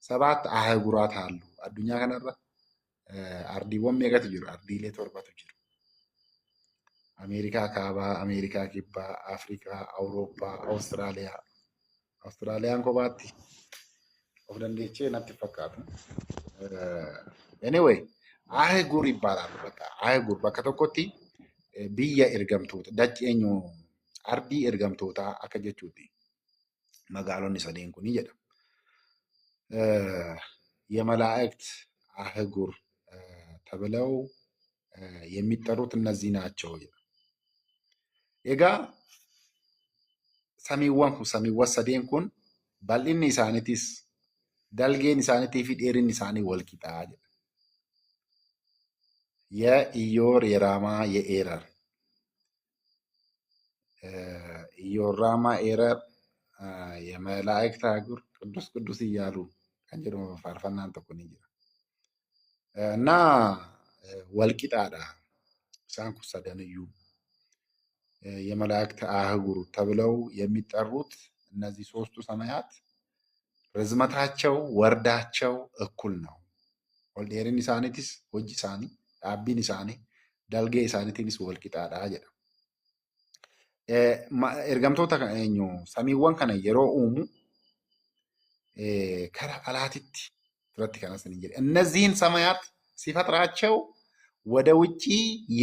Sabaatti ahguraa taallu. Addunyaa kanarra ardiiwwan meeqatu jiru? Ardiilee 7tu jiru. Ameerikaa kaabaa, Ameerikaa kibbaa, Afrikaa, Awurooppaa, Awustiraaliyaa. Awustiraaliyaan kophaatti of dandeechee natti fakkaatu. Anyway, ahgur ይባላል. በቃ ahgur bakka tokkotti biyya ergamtoota dachi eenyu ardii ergamtootaa akka jechuuti. Magaalonni sadeen kun jedha. የመላእክት ahgur ተብለው የሚጠሩት እነዚህ ናቸው። ኤጋ samiiwwan sadeen kun bal'inni isaaniitis dalgeen isaaniitii fi dheerinni isaanii wal qixaa jedha. የኢዮር የራማ የኤረር ኢዮር ራማ ኤረር የመላእክት ahgur ቅዱስ ቅዱስ እያሉ kan jedhu faarfannaan tokko ni jira. እና walqixaadha isaan kun sadaniyyuu የመላእክት ahgur ተብለው የሚጠሩት እነዚህ ሶስቱ ሰማያት ርዝመታቸው ወርዳቸው እኩል ነው። ወልዴርን isaaniitis hojii isaanii dhaabbiin isaanii dalgee isaaniitiinis walqixaadha jedha. Ergamtoota eenyu samiiwwan kana yeroo uumu karaa alaatitti duratti kanas ni jedhe. እነዚህን ሰማያት ሲፈጥራቸው ወደ ውጪ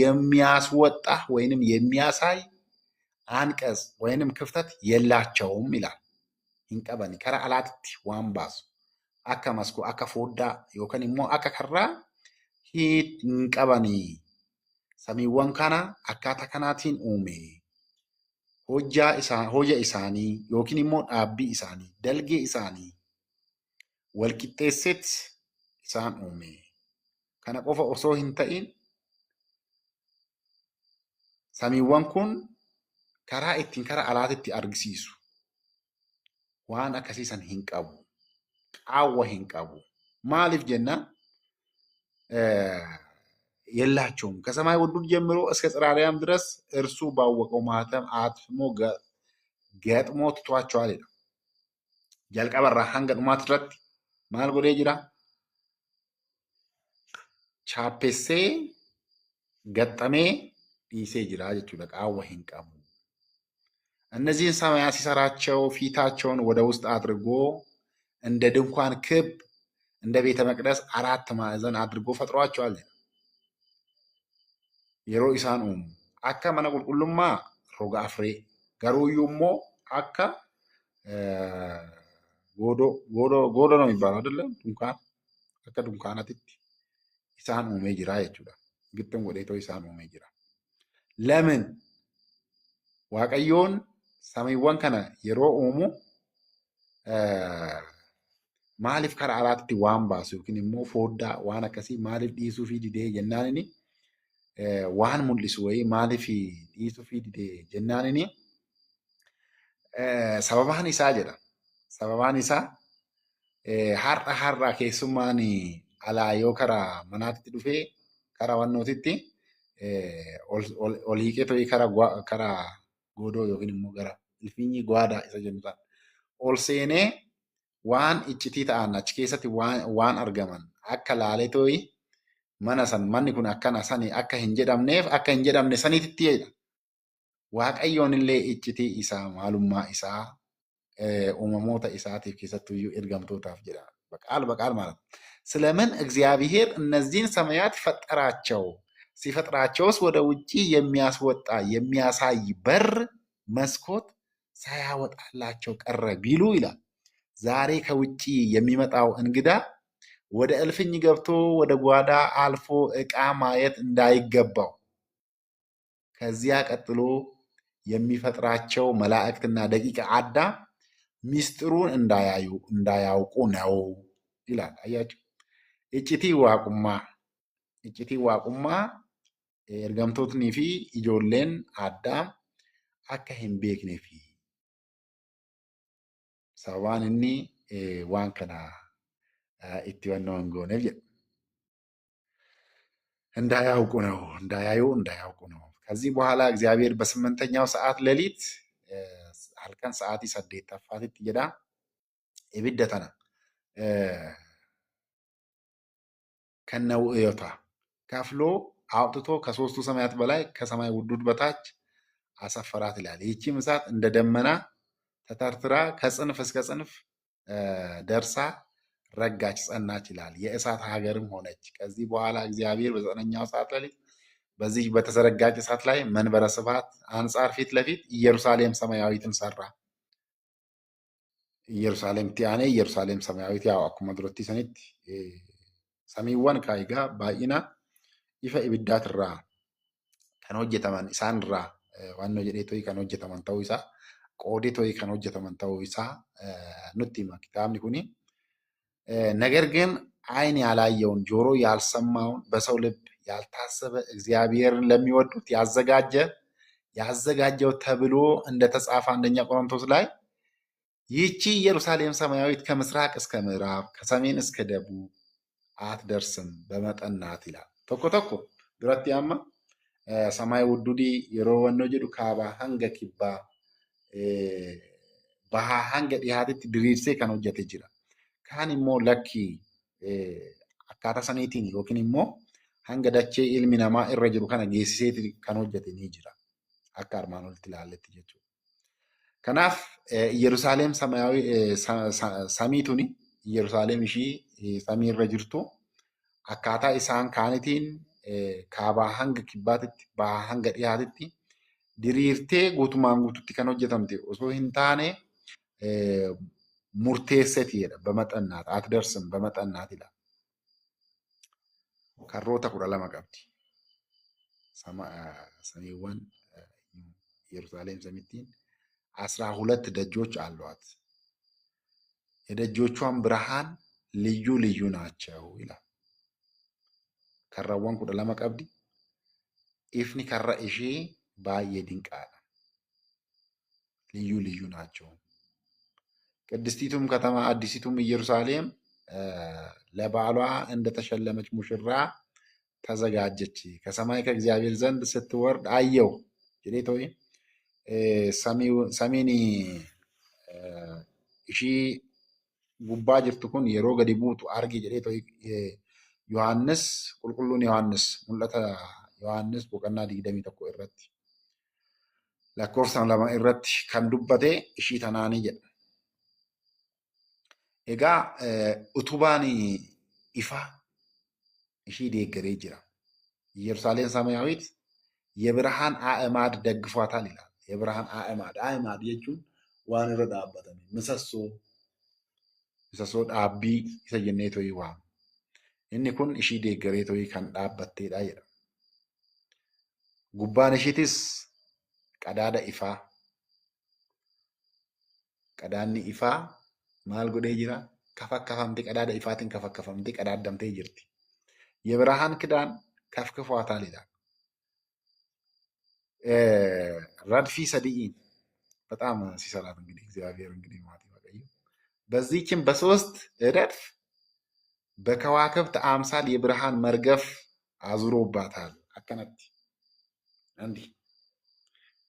የሚያስወጣ ወይንም የሚያሳይ አንቀጽ ወይንም ክፍተት የላቸውም ይላል። hinqabani karaa alaatitti waan baasu akka maskoo akka fooddaa yookaan immoo akka karraa hin qabani. Samiiwwan kana akkaataa kanaatiin uume. Hojja isaanii yookiin immoo dhaabbii isaanii dalgee isaanii walqixxeesseet isaan uume. Kana qofa osoo hin ta'in samiiwwan kun karaa ittiin karaa alaatitti argisiisu waan akkasiisan hin qabu. Qaawwa hin qabu. Maaliif jenna? የላቸውም። ከሰማይ ወዱድ ጀምሮ እስከ ጽራርያም ድረስ እርሱ ባወቀው ማህተም አትሞ ገጥሞ ትቷቸዋል ይላል። jalqabarraa hanga dhumaatti irratti maal godhee jira? Chaappessee gaxxamee dhiisee jira jechuudha. Qaawwa hin qabu. እነዚህን ሰማያት ሲሰራቸው ፊታቸውን ወደ ውስጥ አድርጎ እንደ ድንኳን ክብ እንደ ቤተ መቅደስ 4 ማዕዘን አድርጎ ፈጥሯቸዋል። yeroo isaan uumu akka mana qulqullummaa roga afree garuuyyuu immoo akka godoo ነው የሚባለው አይደለም? dunkaan akka dunkaanatitti isaan uumee jira jechuudha. Gittin godheetoo isaan uumee jira. Lamin Waaqayyoon samiiwwan kana yeroo uumu maaliif karaa alaatti waan baasu yookiin immoo fooddaa waan akkasii maaliif dhiisuu fi didee jennaan inni waan mul'isu wayii maaliif dhiisuu fi didee jennaan inni sababaan isaa jedha. Sababaan isaa har'a keessummaan alaa yoo karaa manaatti dhufee karaa wannootitti ol hiiqee ta'ee karaa godoo yookiin immoo gara ilfiinyi gwaadaa isa jennu ta'a. Ol seenee waan iccitii ta'an achi keessatti waan argaman akka laalee ta'ee manni kun akkana sani akka hin jedhamne saniitti jedha. Waaqayyoon illee iccitii isaa maalummaa isaa uumamoota isaatiif keessattuyyuu ergamtootaaf jedha. በቃል ማለት ስለምን እግዚአብሔር እነዚህን ሰማያት ፈጠራቸው? ሲፈጥራቸውስ ወደ ውጪ የሚያስወጣ የሚያሳይ በር መስኮት ሳያወጣላቸው ቀረ ቢሉ ይላል። ዛሬ ከውጪ የሚመጣው እንግዳ ወደ እልፍኝ ገብቶ ወደ ጓዳ አልፎ ዕቃ ማየት እንዳይገባው ከዚያ ቀጥሎ የሚፈጥራቸው መላእክትና ደቂቀ አዳም ሚስጥሩን እንዳያውቁ ነው ይላል። አያችሁ፣ iccitii waaqummaa ergamtootnii fi ijoolleen Addaam akka hin beeknee fi sababaan inni waan kana itti hubannoo hin gooneef jedha. እንዳያውቁ ነው እንዳያውቁ ነው። ከዚህ በኋላ እግዚአብሔር በስምንተኛው ሰዓት ሌሊት halkan sa'aatii 8ffatti jedha ibidda tana ከነውእዮታ ከፍሎ አውጥቶ ከሶስቱ ሰማያት በላይ ከሰማይ ውዱድ በታች አሰፈራት ይላል። ይህቺም እሳት እንደ ደመና ተተርትራ ከጽንፍ እስከ ጽንፍ ደርሳ ረጋች፣ ጸናች ይላል። የእሳት ሀገርም ሆነች። ከዚህ በኋላ እግዚአብሔር በዘጠነኛው ሰዓት ሌሊት በዚህ በተዘረጋች እሳት ላይ መንበረ ስብሐት አንጻር ፊት ለፊት ኢየሩሳሌም ሰማያዊትን ሰራ። ኢየሩሳሌም ቲያኔ ኢየሩሳሌም ሰማያዊት ያው አኩማ ድሮቲ ሰኒት ሰሚወን ካይጋ ባይና ኢፈ ኢብዳትራ ከን ሆጀተመን ኢሳንራ ዋኖ ጀዴቶይ ከን ሆጀተመን ta'uu isaa qooditoy kan hojjetaman ta'uu isaa nutti hima kitaabni kuni። ነገር ግን አይን ያላየውን ጆሮ ያልሰማውን በሰው ልብ ያልታሰበ እግዚአብሔርን ለሚወዱት ያዘጋጀው ተብሎ እንደተጻፈ አንደኛ ቆሮንቶስ ላይ ይህቺ ኢየሩሳሌም ሰማያዊት ከምስራቅ እስከ ምዕራብ ከሰሜን እስከ ደቡብ አትደርስም በመጠን ናት ይላል። tokko duratti amma ሰማይ ውዱዲ yeroo wannoo jedhu kaabaa hanga kibbaa bahaa hanga dhiyaatitti diriirsee kan hojjete jira. Kaan immoo lakkii akkaataa saniitiin yookiin immoo hanga dachee ilmi namaa irra jiru kana geessiseeti kan hojjete ni jira. Akka armaan olitti ilaalletti jechuudha. Kanaaf Yerusaalem samiituni Yerusaalem ishii samii irra jirtu akkaataa isaan kaanitiin kaabaa hanga kibbaatitti bahaa hanga dhiyaatitti diriirtee guutumaan guututti kan hojjetamte osoo hin taane murteesseti jedha. Bamaxannaat atdarsim bamaxannaat ila karroota 12 qabdi ሰሚዋን ኢየሩሳሌም ሰሚቲን 12 ደጆች አሏት። የደጆቿን ብርሃን ልዩ ልዩ ናቸው ይላል። ከራዋን 12 qabdi ifni karra ishee baay'ee dinqaadha፣ ልዩ ልዩ ናቸው። ቅድስቲቱም ከተማ አዲሲቱም ኢየሩሳሌም ለባሏ እንደተሸለመች ሙሽራ ተዘጋጀች። ከሰማይ ከእግዚአብሔር ዘንድ ስትወርድ አየው ጀዴቶይ ሰሜኒ እሺ ጉባ ጅርቱ ኩን የሮ ገዲ ቡቱ አርጊ ጀዴቶይ ዮሐንስ ቁልቁሉን ዮሐንስ ሙለተ ዮሐንስ ቦቀና ዲግደሚ ተኮ irratti lakkoofsan lama irratti kan dubbate ishii tanaanii jedha. Egaa utubaan ifaa ishii deeggaree jira። ኢየሩሳሌም ሰማያዊት የብርሃን አዕማድ ደግፏታል ይላል። የብርሃን አዕማድ jechuun waan irra dhaabbatame misasoo dhaabbii isa jennee to'ii waamu. Inni kun ishii deeggaree to'ii kan dhaabbatteedha jedha. Gubbaan ishiitis qadaada ifaa. Qadaadni ifaa maal godhee jira? Kafakkafamtee qadaada ifaatiin kafakkafamtee qadaadamtee jirti። የብርሃን ክዳን ከፍክፏታል ይላል። ረድፊ ሰዲኢን በጣም ሲሰራት እንግዲህ እግዚአብሔር እንግዲህ ማለት ይበቃዩ። በዚህችም በሶስት ረድፍ በከዋክብት አምሳል የብርሃን መርገፍ አዙሮባታል። አከናት Andi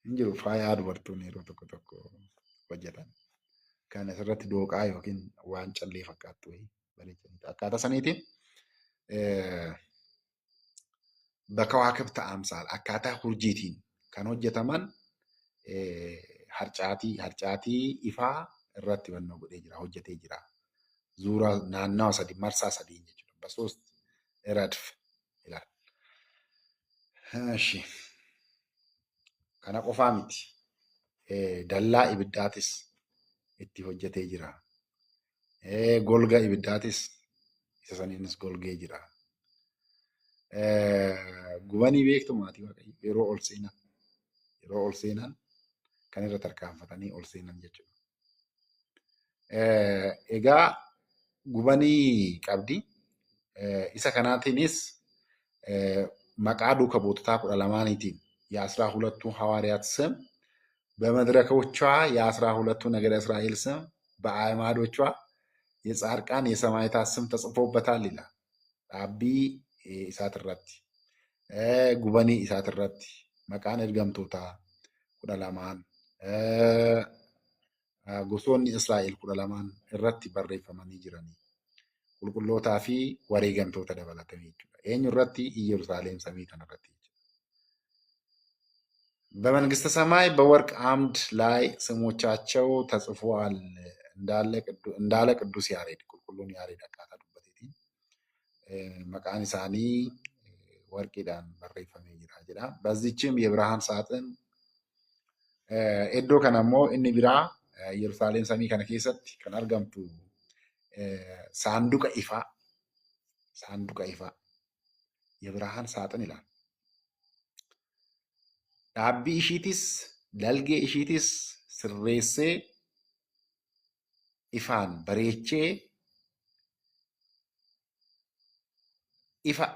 hin jiru faayaa dubartoonni yeroo tokko tokko hojjetan. Kan asirratti dooqaa yookiin waan callee fakkaattu wayii bareechanii akkaataa saniitiin በከዋክብት አምሳል akkaataa urjiitiin kan hojjetaman harcaatii ifaa irratti bannoo godhee jira hojjetee jira. Zuura naannawa sadii marsaa sadii jechuudha. Basoos radf ilaal. Eshi kana qofaa miti. Dallaa ibiddaatis itti hojjetee jira. Golga ibiddaatis isa saniinis golgee jira. Gubanii beektu maatii waaqayyo yeroo ol seenan kan irra tarkaanfatanii ol seenan jechuudha. Egaa gubanii qabdi. Isa kanaatiinis maqaa duuka buutotaa 12tiin የ12ቱ ሐዋርያት ስም በመድረኮቿ የ12ቱ ነገደ እስራኤል ስም በአዕማዶቿ የጻድቃን የሰማዕታት ስም ተጽፎበታል ይላል። ዳቢ isaati gubanii isaati irratti maqaan ergamtoota 12 gosoonni Israa'el 12 irratti barreeffamanii jiranii qulqullootaa fi wareegamtoota dabalatanii jechuudha. Eenyu irratti? ኢየሩሳሌም ሰማይ kanarratti jechuudha. በመንግስተ ሰማይ በወርቅ አምድ ላይ ስሞቻቸው ተጽፏል እንዳለ ቅዱስ ያሬድ qulqulluun ያሬድ akkaataa dubbateetiin maqaan isaanii warqiidhaan barreeffamee jira jedha. በዚችም የብርሃን ሳጥን iddoo kana immoo inni biraa Yerusaalem samii kana keessatti kan argamtu saanduqa ifaa የብርሃን ሳጥን ይላል. Dhaabbii ishiitis dalgee ishiitis sirreessee ifaan bareechee ifa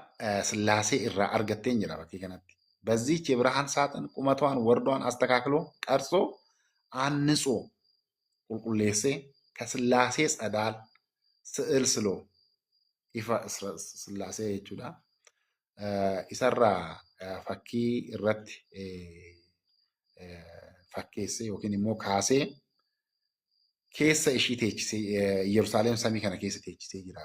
ስላሴ irraa argattee jira bakkee kanatti. በዚህች የብርሃን ሳጥን ቁመቷን ወርዷን አስተካክሎ ቀርጾ አንጾ ቁልቁሌሴ ከስላሴ ጸዳል ስዕል ስሎ ኢፋ ስላሴ jechuudha. Isarraa fakkii irratti fakkeessee yookiin immoo kaasee keessa ishii teechisee Yerusaalem samii kana keessa teechisee jira.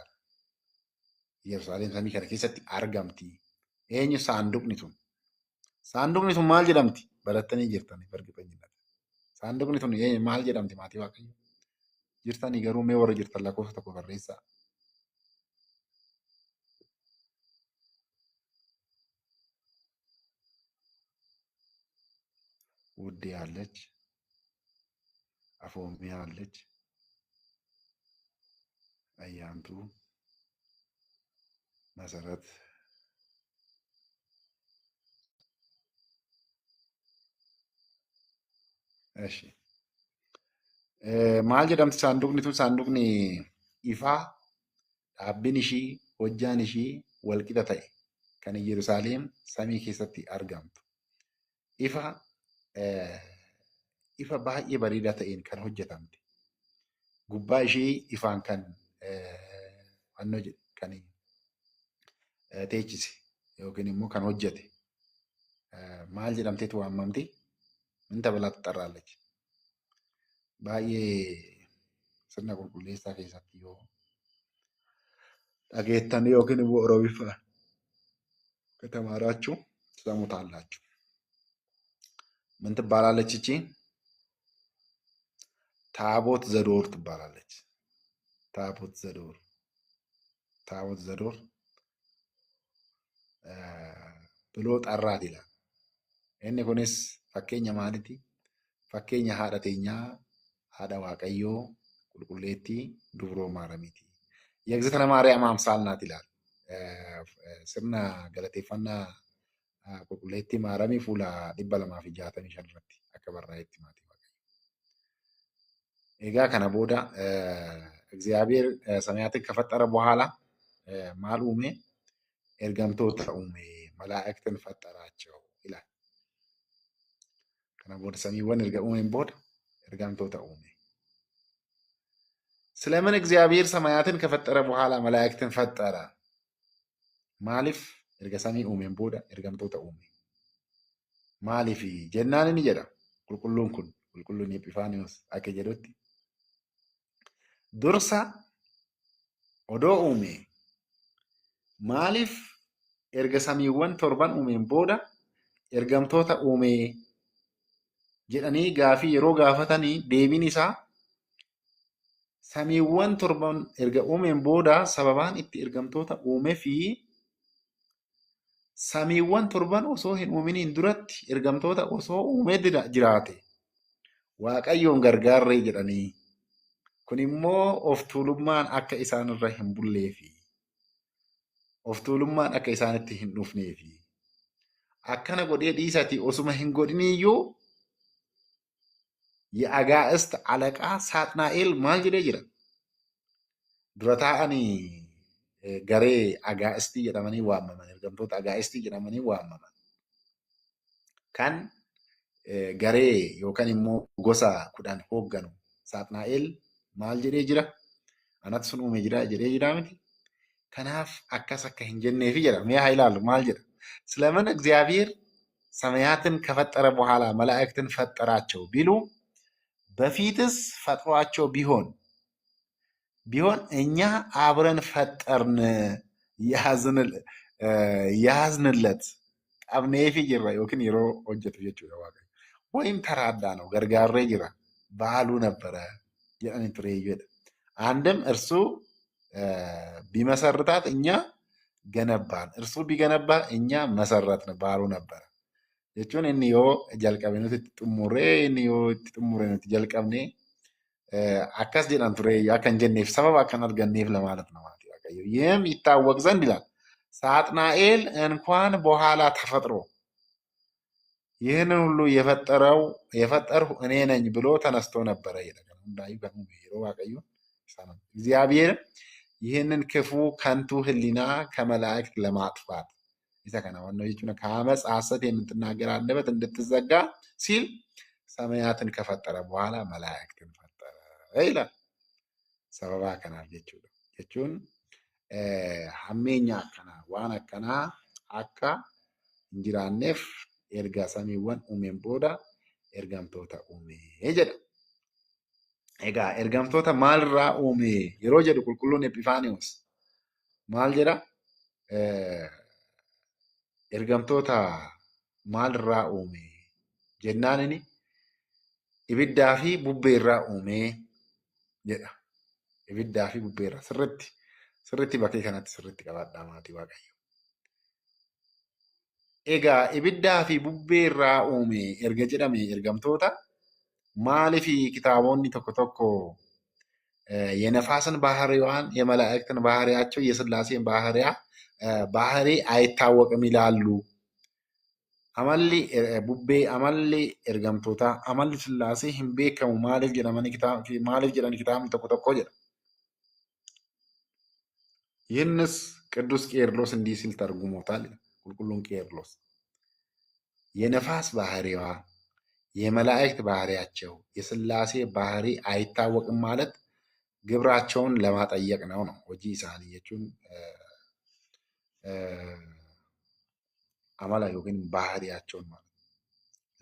Yerusaalem samii kana keessatti argamti. Eenyu saanduqni tun? Saanduqni tun maal jedhamti? Barattanii jirtanii bargifannaa. Saanduqni tun maal jedhamti maatii waaqayyo? Jirtanii garuu mee warra jirtan lakkoofsa tokko barreessaa. ውዴ አለች፣ አፎሚያ አለች፣ አያንቱ፣ መሰረት፣ እሺ maal jedhamti saanduqni tun? Saanduqni ifaa dhaabbiin ishii hojjaan ishii walqixa ta'e kan Yerusaalem samii keessatti argamtu. Ifa baay'ee bareedaa ta'een kan hojjetamte. Gubbaa ishii ifaan kan teechise yookiin immoo kan hojjete maal jedhamteetu waamamti? Min dabalaatti xarraallachi. Baay'ee sirna qulqulleessaa keessatti yoo dhageettan yookiin immoo Oromiffaa ከተማራችሁ ትሰሙታላችሁ። ምን ትባላለች እቺ? ታቦት ዘዶር ትባላለች። ታቦት ዘዶር ብሎ ጠራት ይላል። inni kunis fakkeenya maaliiti? Fakkeenya haadha teenyaa, haadha waaqayyoo qulqulleettii dubroo maaramiiti. የእግዝእትነ ማርያም አምሳል ናት ይላል። sirna galateeffannaa qulqulleettii maaramii fuula 265 irratti akka barraa'etti maatii waaqayyo. Egaa kana booda እግዚአብሔር ሰማያትን ከፈጠረ በኋላ ማል ኡሜ? ኤርገምቶታ ኡሜ፣ መላእክትን ፈጠራቸው ይላል። kana booda samiiwwan erga uumeen booda ergamtoota uume. ስለምን እግዚአብሔር ሰማያትን ከፈጠረ በኋላ መላእክትን ፈጠረ? ማሊፍ erga samii uumeen booda ergamtoota uume. Maaliifi jennaan inni jedha qulqulluun kun qulqulluun Epifaaniyoos akka jedhutti dursa odoo uume maaliif erga samiiwwan torban uumeen booda ergamtoota uume jedhanii gaafii yeroo gaafatanii deebiin isaa samiiwwan torban erga uumeen booda sababaan itti ergamtoota uume fi samiiwwan torban osoo hin uuminiin duratti ergamtoota osoo uumee jiraate Waaqayyoon gargaarree jedhanii kun immoo of tuulummaan akka isaan irra hin bullee fi of tuulummaan akka isaanitti hin dhufnee fi akkana godhee dhiisati osuma hin godhiniyyuu የአጋዕስት አለቃ ሳጥናኤል maal jedhee jira dura taa'anii garee agaa'istii jedhamanii waamaman ergamtoota agaa'istii jedhamanii waamaman kan garee yookaan immoo gosa 10 hoogganu Saatnaa'el maal jedhee jira anatti sun uume jira jedhee jira miti kanaaf akkas akka hin jenneefi jedha mee haa ilaallu maal jedha ስለምን እግዚአብሔር ሰማያትን ከፈጠረ በኋላ መላእክትን ፈጠራቸው ቢሉ በፊትስ ፈጥሯቸው ቢሆን እኛ አብረን ፈጠርን ያዝንለት qabneefi jirra yookiin yeroo hojjetu jechuudha Waaqayyo. ወይም ተራዳ ነው ገርጋሬ ጅራ ባህሉ ነበረ jedhanii ture jedha. አንድም እርሱ ቢመሰርታት እኛ ገነባን፣ እርሱ ቢገነባ እኛ መሰረትን ባህሉ ነበረ jechuun inni yoo jalqabe nuti itti xumurree inni yoo itti xumure nuti jalqabne akkas jedhan ture akka hin jenneef sababa akka hin arganneef ለማለት ነው ማለት Waaqayyo. ይህም ይታወቅ ዘንድ ይላል ሳጥናኤል እንኳን በኋላ ተፈጥሮ ይህንን ሁሉ የፈጠርሁ እኔ ነኝ ብሎ ተነስቶ ነበረ ይላል። እንዳይ በሙሉ ይሮ Waaqayyo እግዚአብሔር ይህንን ክፉ ከንቱ ህሊና ከመላእክት ለማጥፋት isa kana ዋናው ይቹና ከአመፅ ሐሰት የምትናገር አንደበት እንድትዘጋ ሲል ሰማያትን ከፈጠረ በኋላ መላእክትን ፈጠረ ይላል። ሰበባ ከናል jechuun hammeenya akkana waan akkana akka hin jiraanneef erga samiiwwan uumeen booda ergamtoota uume jedha. Egaa ergamtoota maalirraa uume yeroo jedhu qulqulluun Epifaaniyoos maal jedha? Ergamtoota maalirraa uume jennaan inni ibiddaa fi bubbeerraa uume jedha. Ibiddaa fi bubbeerraa sirriitti bakkee kanatti sirriitti qabaadhaa maatii Waaqayyo. Egaa ibiddaa fi bubbeerraa uume erga jedhame ergamtoota maaliif kitaabonni tokko tokko የነፋስን ባህሪዋን የመላእክትን ባህሪያቸው የሥላሴን ባህሪ አይታወቅም ይላሉ። አመሊ ቡቤ አመሊ ኤርገምቶታ አመሊ ሥላሴ hin beekamu maaliif jedhani kitaabni tokko tokko jedha. ይህንስ ቅዱስ ቄርሎስ እንዲህ ሲል ተርጉሞታል። ቁልቁሉን ቄርሎስ የነፋስ ባህሪዋ የመላእክት ባህሪያቸው የሥላሴ ባህሪ አይታወቅም ማለት ግብራቸውን ለማጠየቅ ነው ሆጂ ኢሳኒ jechuun አመላ yookiin ባህሪያቸውን ማለት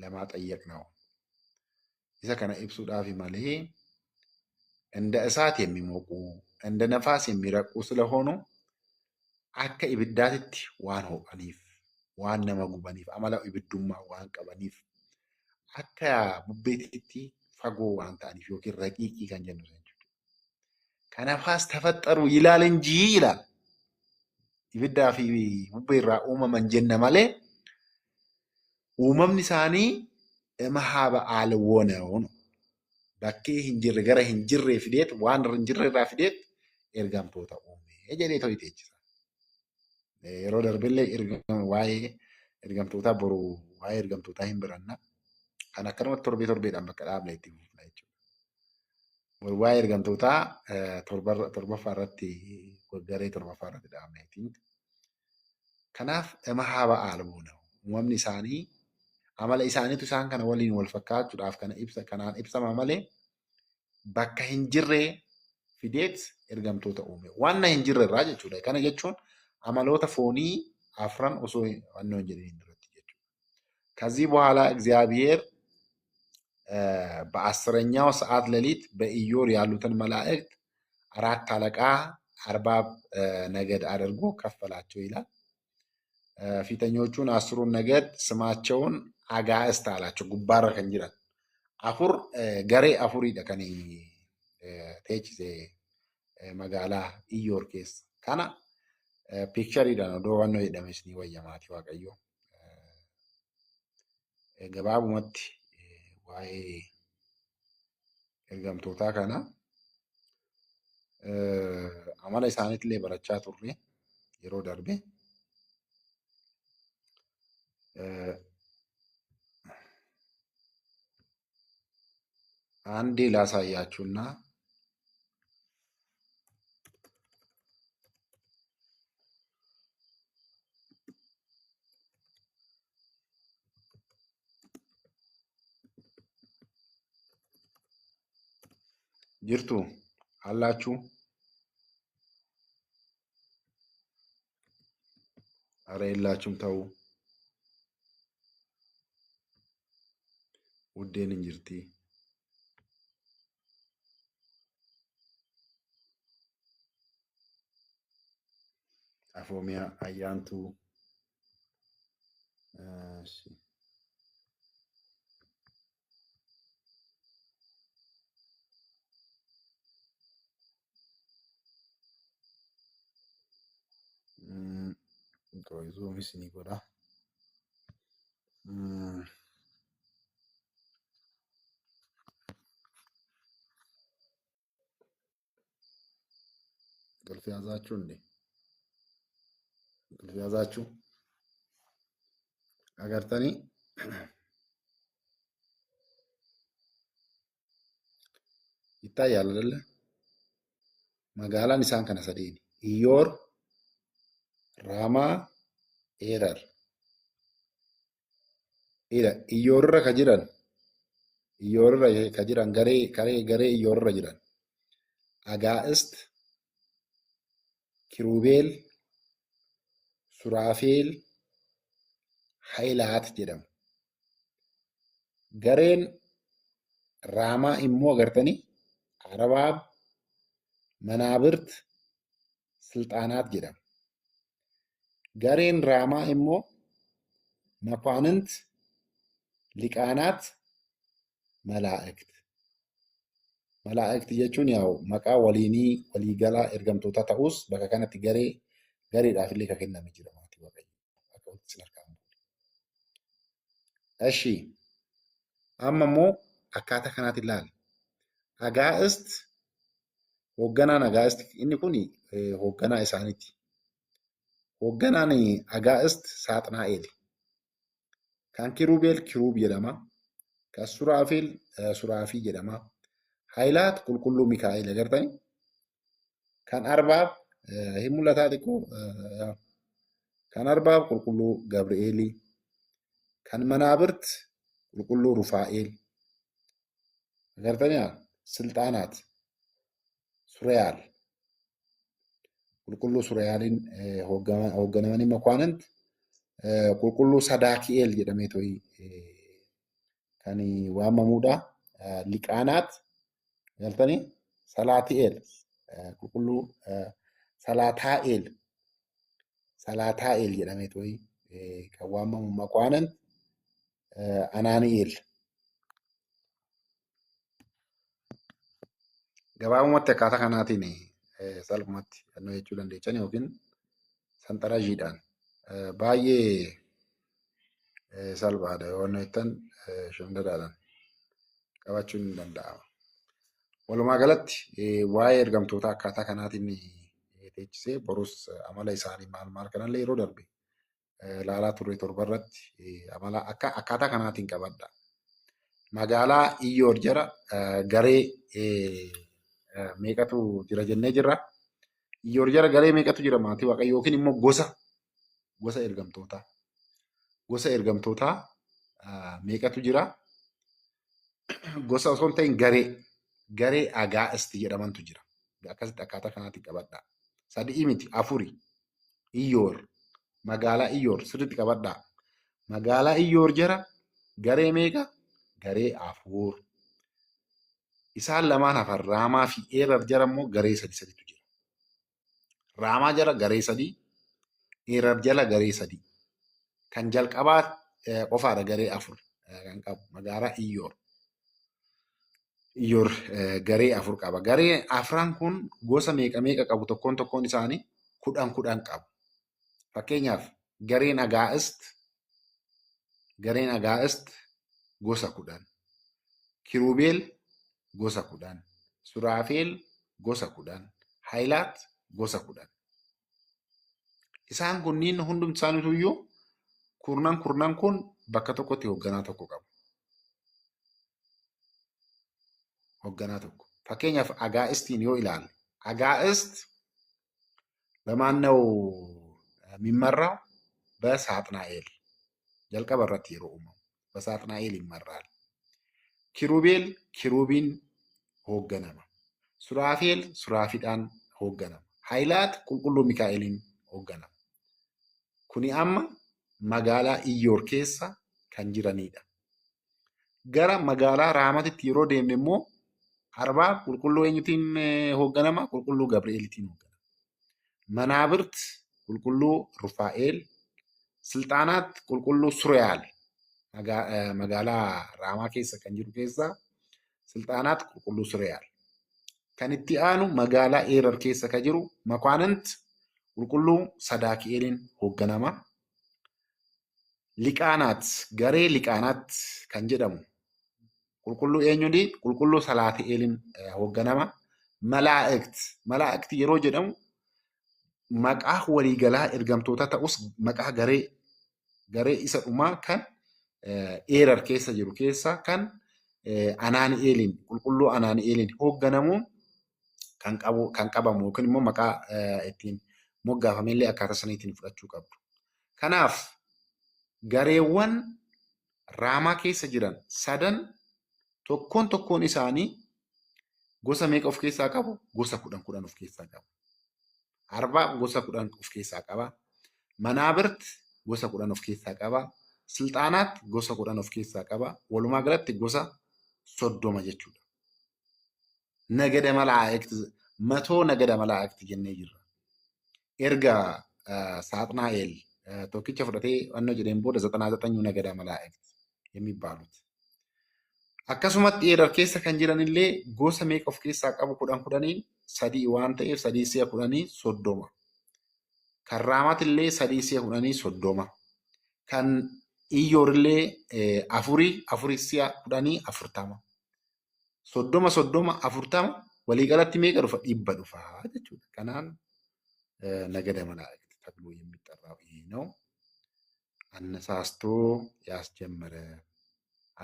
ለማጠየቅ ነው። isa kana ibsuudhaaf malee እንደ እሳት የሚሞቁ እንደ ነፋስ የሚረቁ ስለሆኑ akka ibiddaatitti waan ho'aniif waan nama gubaniif amala ibiddummaa waan qabaniif akka bubbeetitti fagoo waan ta'aniif yookiin raqiiqii kan jennu jechuudha. ከነፋስ ተፈጠሩ ይላል እንጂ ይላል ibiddaa fi bubbeerraa uumaman jenna malee uumamni isaanii haa ba'aal woona'u bakkee hin jirre gara hin jirree fideet waan hin jirre irraa fideet ergamtoota uume jedhee ta'u jechuudha. Yeroo darbillee waa'ee ergamtootaa boru waa'ee ergamtootaa hin baranna kan akkanumatti torbeedhaan bakka dhaabne itti fufna jechuudha. Waa'ee ergamtootaa torbaffaa irratti garee torbaffaa irratti dhaabneetiin. Kanaaf haa ba'aal woona'u uumamni isaanii amala isaaniitu isaan kana waliin wal fakkaachuudhaaf kanaan ibsama malee bakka hin jirree fideet ergamtoota uume. Waan hin jirre irraa jechuudha. Kana jechuun amaloota foonii afran osoo hin jedhaniin duratti jechuudha. ከዚህ በኋላ እግዚአብሔር በ10ኛው ሰዓት ሌሊት በኢዮር ያሉትን መላእክት 4 አለቃ 40 ነገድ አድርጎ ከፈላቸው ይላል። ፊተኞቹን 10ሩን ነገድ ስማቸውን አጋዕስት አላቸው። ጉባረ ከን ጅራን አፉር ገሬ አፉሪደ ከኒ teechise magaalaa Iyyoor keessa. Kana piikchariidhaan odoo waan jedhames ni wayyamaati Waaqayyo. Gabaabumatti waa'ee ergamtootaa kana amala isaaniitillee barachaa turre yeroo darbe. አንዴ ላሳያችሁና ጅርቱ አላችሁ? አረ የላችሁም። ተው ውዴን እንጅርቲ አፎሚያ አያንቱ እሺ ቆይዞ ሚስኒ ጎዳ እንቅልፍ ያዛችሁ እንዴ? እንቅልፍ ያዛችሁ? አገርተኒ ይታያል አይደለ? magaalaan isaan kana sadeen Iyyoor, Raamaa, Eerar. Iyyoorra ka jiran garee Iyyoorra jiran Agaa'ist, Kiruubeel, Suraafeel, Hayilaat jedhamu. Gareen Raamaa immoo agartanii Arabaab, Manaabirt, Silxaanaat jedhamu. Gareen Raamaa immoo Makwaanint, Liqaanaat, Malaa'ikti. Malaa'ikti jechuun yaa'u maqaa waliinii waliigalaa ergamtoota ta'us bakka kanatti gareedhaaf illee kan kenname jira maatii Waaqayyo. Akka walitti sadarkaa hin buune. Eshi amma immoo akkaataa kanaatti ilaali. Agaa'ist hoogganaan Agaa'ist inni kun hoogganaa isaaniiti. Hoogganaan Agaa'ist Saaxinaa'eel. Kan Kiruubeel Kiruub jedhama. Kan Suraafeel Suraafii jedhama. Hayilaat qulqulluu Mikaa'el agartani. Kan Arbaab hin mul'ataa xiqqoo. Kan Arbaab qulqulluu Gabri'eelii. Kan Manaabirt qulqulluu Rufaa'eel. Agartani Silxaanaat Sureyaal. Qulqulluu Sureyaaliin hoogganamanii Makwaanint qulqulluu Sadaaki'eel jedhamee to'i kan waamamuudha. Liqaanaat agartanii Salaati'eel qulqulluu Salaataa'eel jedhamee to'i kan waamamu Makwaanint Anaani'eel. Gabaabumatti akkaataa kanaatiin salphumatti kannoo jechuu dandeechan yookiin sanxarajiidhaan baay'ee salphaadha yoo jettan shundadaadhaan qabachuun ni danda'ama. Walumaa galatti waa'ee ergamtoota akkaataa kanaatiin teechisee borus amala isaanii maal kanallee yeroo darbe ilaalaa turre torbarratti amala akkaataa kanaatiin qabadha. Magaalaa Iyyoor jara garee meeqatu jira jennee jirra. Iyyoor jara garee meeqatu jira maatii Waaqayyo yookiin immoo gosa ergamtootaa. Gosa ergamtootaa meeqatu jira? Gosa osoo hin ta'in garee Agaa'ist jedhamantu jira. Akkasitti akkaataa kanaatiin qabadha. Sadii miti afuri. Iyyoor magaalaa Iyyoor sirriitti qabadha. Magaalaa Iyyoor jara garee meeqa? Garee 4. Isaan lamaan hafan Raamaa fi Eerar jara immoo garee 3tu jira. Raamaa jara garee 3, Eerar jala garee 3. Kan jalqabaa qofaadha garee 4 kan qabu magaalaa Iyyoor. Iyyoor garee 4 qaba. Garee 4 kun gosa meeqa meeqa qabu tokkoon isaanii 10 qabu. Fakkeenyaaf gareen Agaa'ist gosa 10, Kiruubeel gosa 10, Suraafeel gosa 10, Haayilaat gosa 10. Isaan kunniin hundumti isaaniitu iyyuu kurnan kun bakka tokkotti hoogganaa tokko qabu. Hoogganaa tokko. Fakkeenyaaf Agaa'istiin yoo ilaalle, Agaa'ist በማነው የሚመራው? በሳጥናኤል jalqaba irratti yeroo uumamu በሳጥናኤል ይመራል። ኪሩቢን hoogganama. Suraafeel suraafiidhaan hoogganama. Haayilaat qulqulluu Mikaa'eliin hoogganama. Kuni amma magaalaa Iyyoor keessa kan jiranidha. Gara magaalaa Raamatitti yeroo deemne immoo Arbaa qulqulluu eenyutiin hoogganama? Qulqulluu Gabri'eelitiin hoogganama. Manaabirt qulqulluu Rufaa'eel, Silxaanaat qulqulluu Suriyaal magaalaa Raamaa keessa kan jiru keessa Silxaanaat qulqulluu Suriyaal. Kan itti aanu magaalaa Eerar keessa kan jiru Makwaanint qulqulluu Sadaaki'eeliin hoogganama. Liqaanaat garee Liqaanaat kan jedhamu qulqulluu eenyuti? Qulqulluu Salaati'eeliin hoogganama. Malaa'ikti yeroo jedhamu maqaa waliigalaa ergamtoota ta'us maqaa garee isa dhumaa kan Eerar keessa jiru keessa kan Anaani'eeliin qulqulluu Anaani'eeliin hoogganamuun kan qabamu yookiin immoo maqaa ittiin moggaafamellee akkaataa saniitiin fudhachuu qabdu. Kanaaf gareewwan Raamaa keessa jiran 3 tokkoon isaanii gosa meeqa of keessaa qabu? Gosa 10 of keessaa qabu. Arbaa gosa 10 of keessaa qaba. Manaabirt gosa 10 of keessaa qaba. Silxaanaat gosa 10 of keessaa qaba. Walumaa galatti gosa 30 jechuudha. Nagada malaa'ikti 100 nagada malaa'ikti jennee jirra. Erga Saaxnaa'eel tokkicha fudhatee wannoo jedheen booda 99 nagada malaa'ikti የሚባሉት. Akkasumatti Eerar keessa kan jiran illee gosa meeqa of keessaa qabu? 10 3 waan ta'eef 3 si'a 10 30. Kan Raamaat illee 3 si'a 10 30. Kan Iyyoor illee 4 si'a 10 40. 30 40 waliigalatti meeqa dhufa? 100 dhufa jechuudha. Kanaan ነገደ መላእክት ተብሎ የሚጠራው ይሄ ነው። አነሳስቶ ያስጀመረ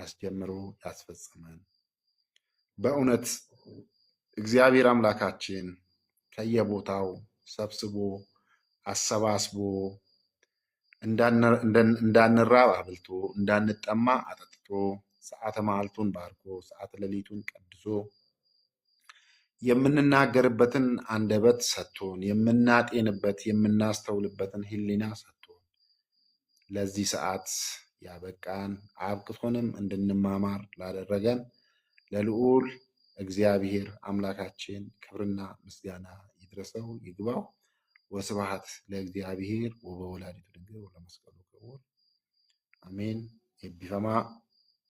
አስጀምሮ ያስፈጸመን በእውነት እግዚአብሔር አምላካችን ከየቦታው ሰብስቦ አሰባስቦ እንዳንራብ አብልቶ እንዳንጠማ አጠጥቶ ሰዓተ መዓልቱን ባርኮ ሰዓተ ሌሊቱን ቀድሶ የምንናገርበትን አንደበት ሰጥቶን የምናጤንበት የምናስተውልበትን ሕሊና ሰጥቶን ለዚህ ሰዓት ያበቃን አብቅቶንም እንድንማማር ላደረገን ለልዑል እግዚአብሔር አምላካችን ክብርና ምስጋና ይድረሰው ይግባው። ወስብሐት ለእግዚአብሔር ወበወላዲቱ ድንግል ወለመስቀሉ ክቡር አሜን። ኤቢፈማ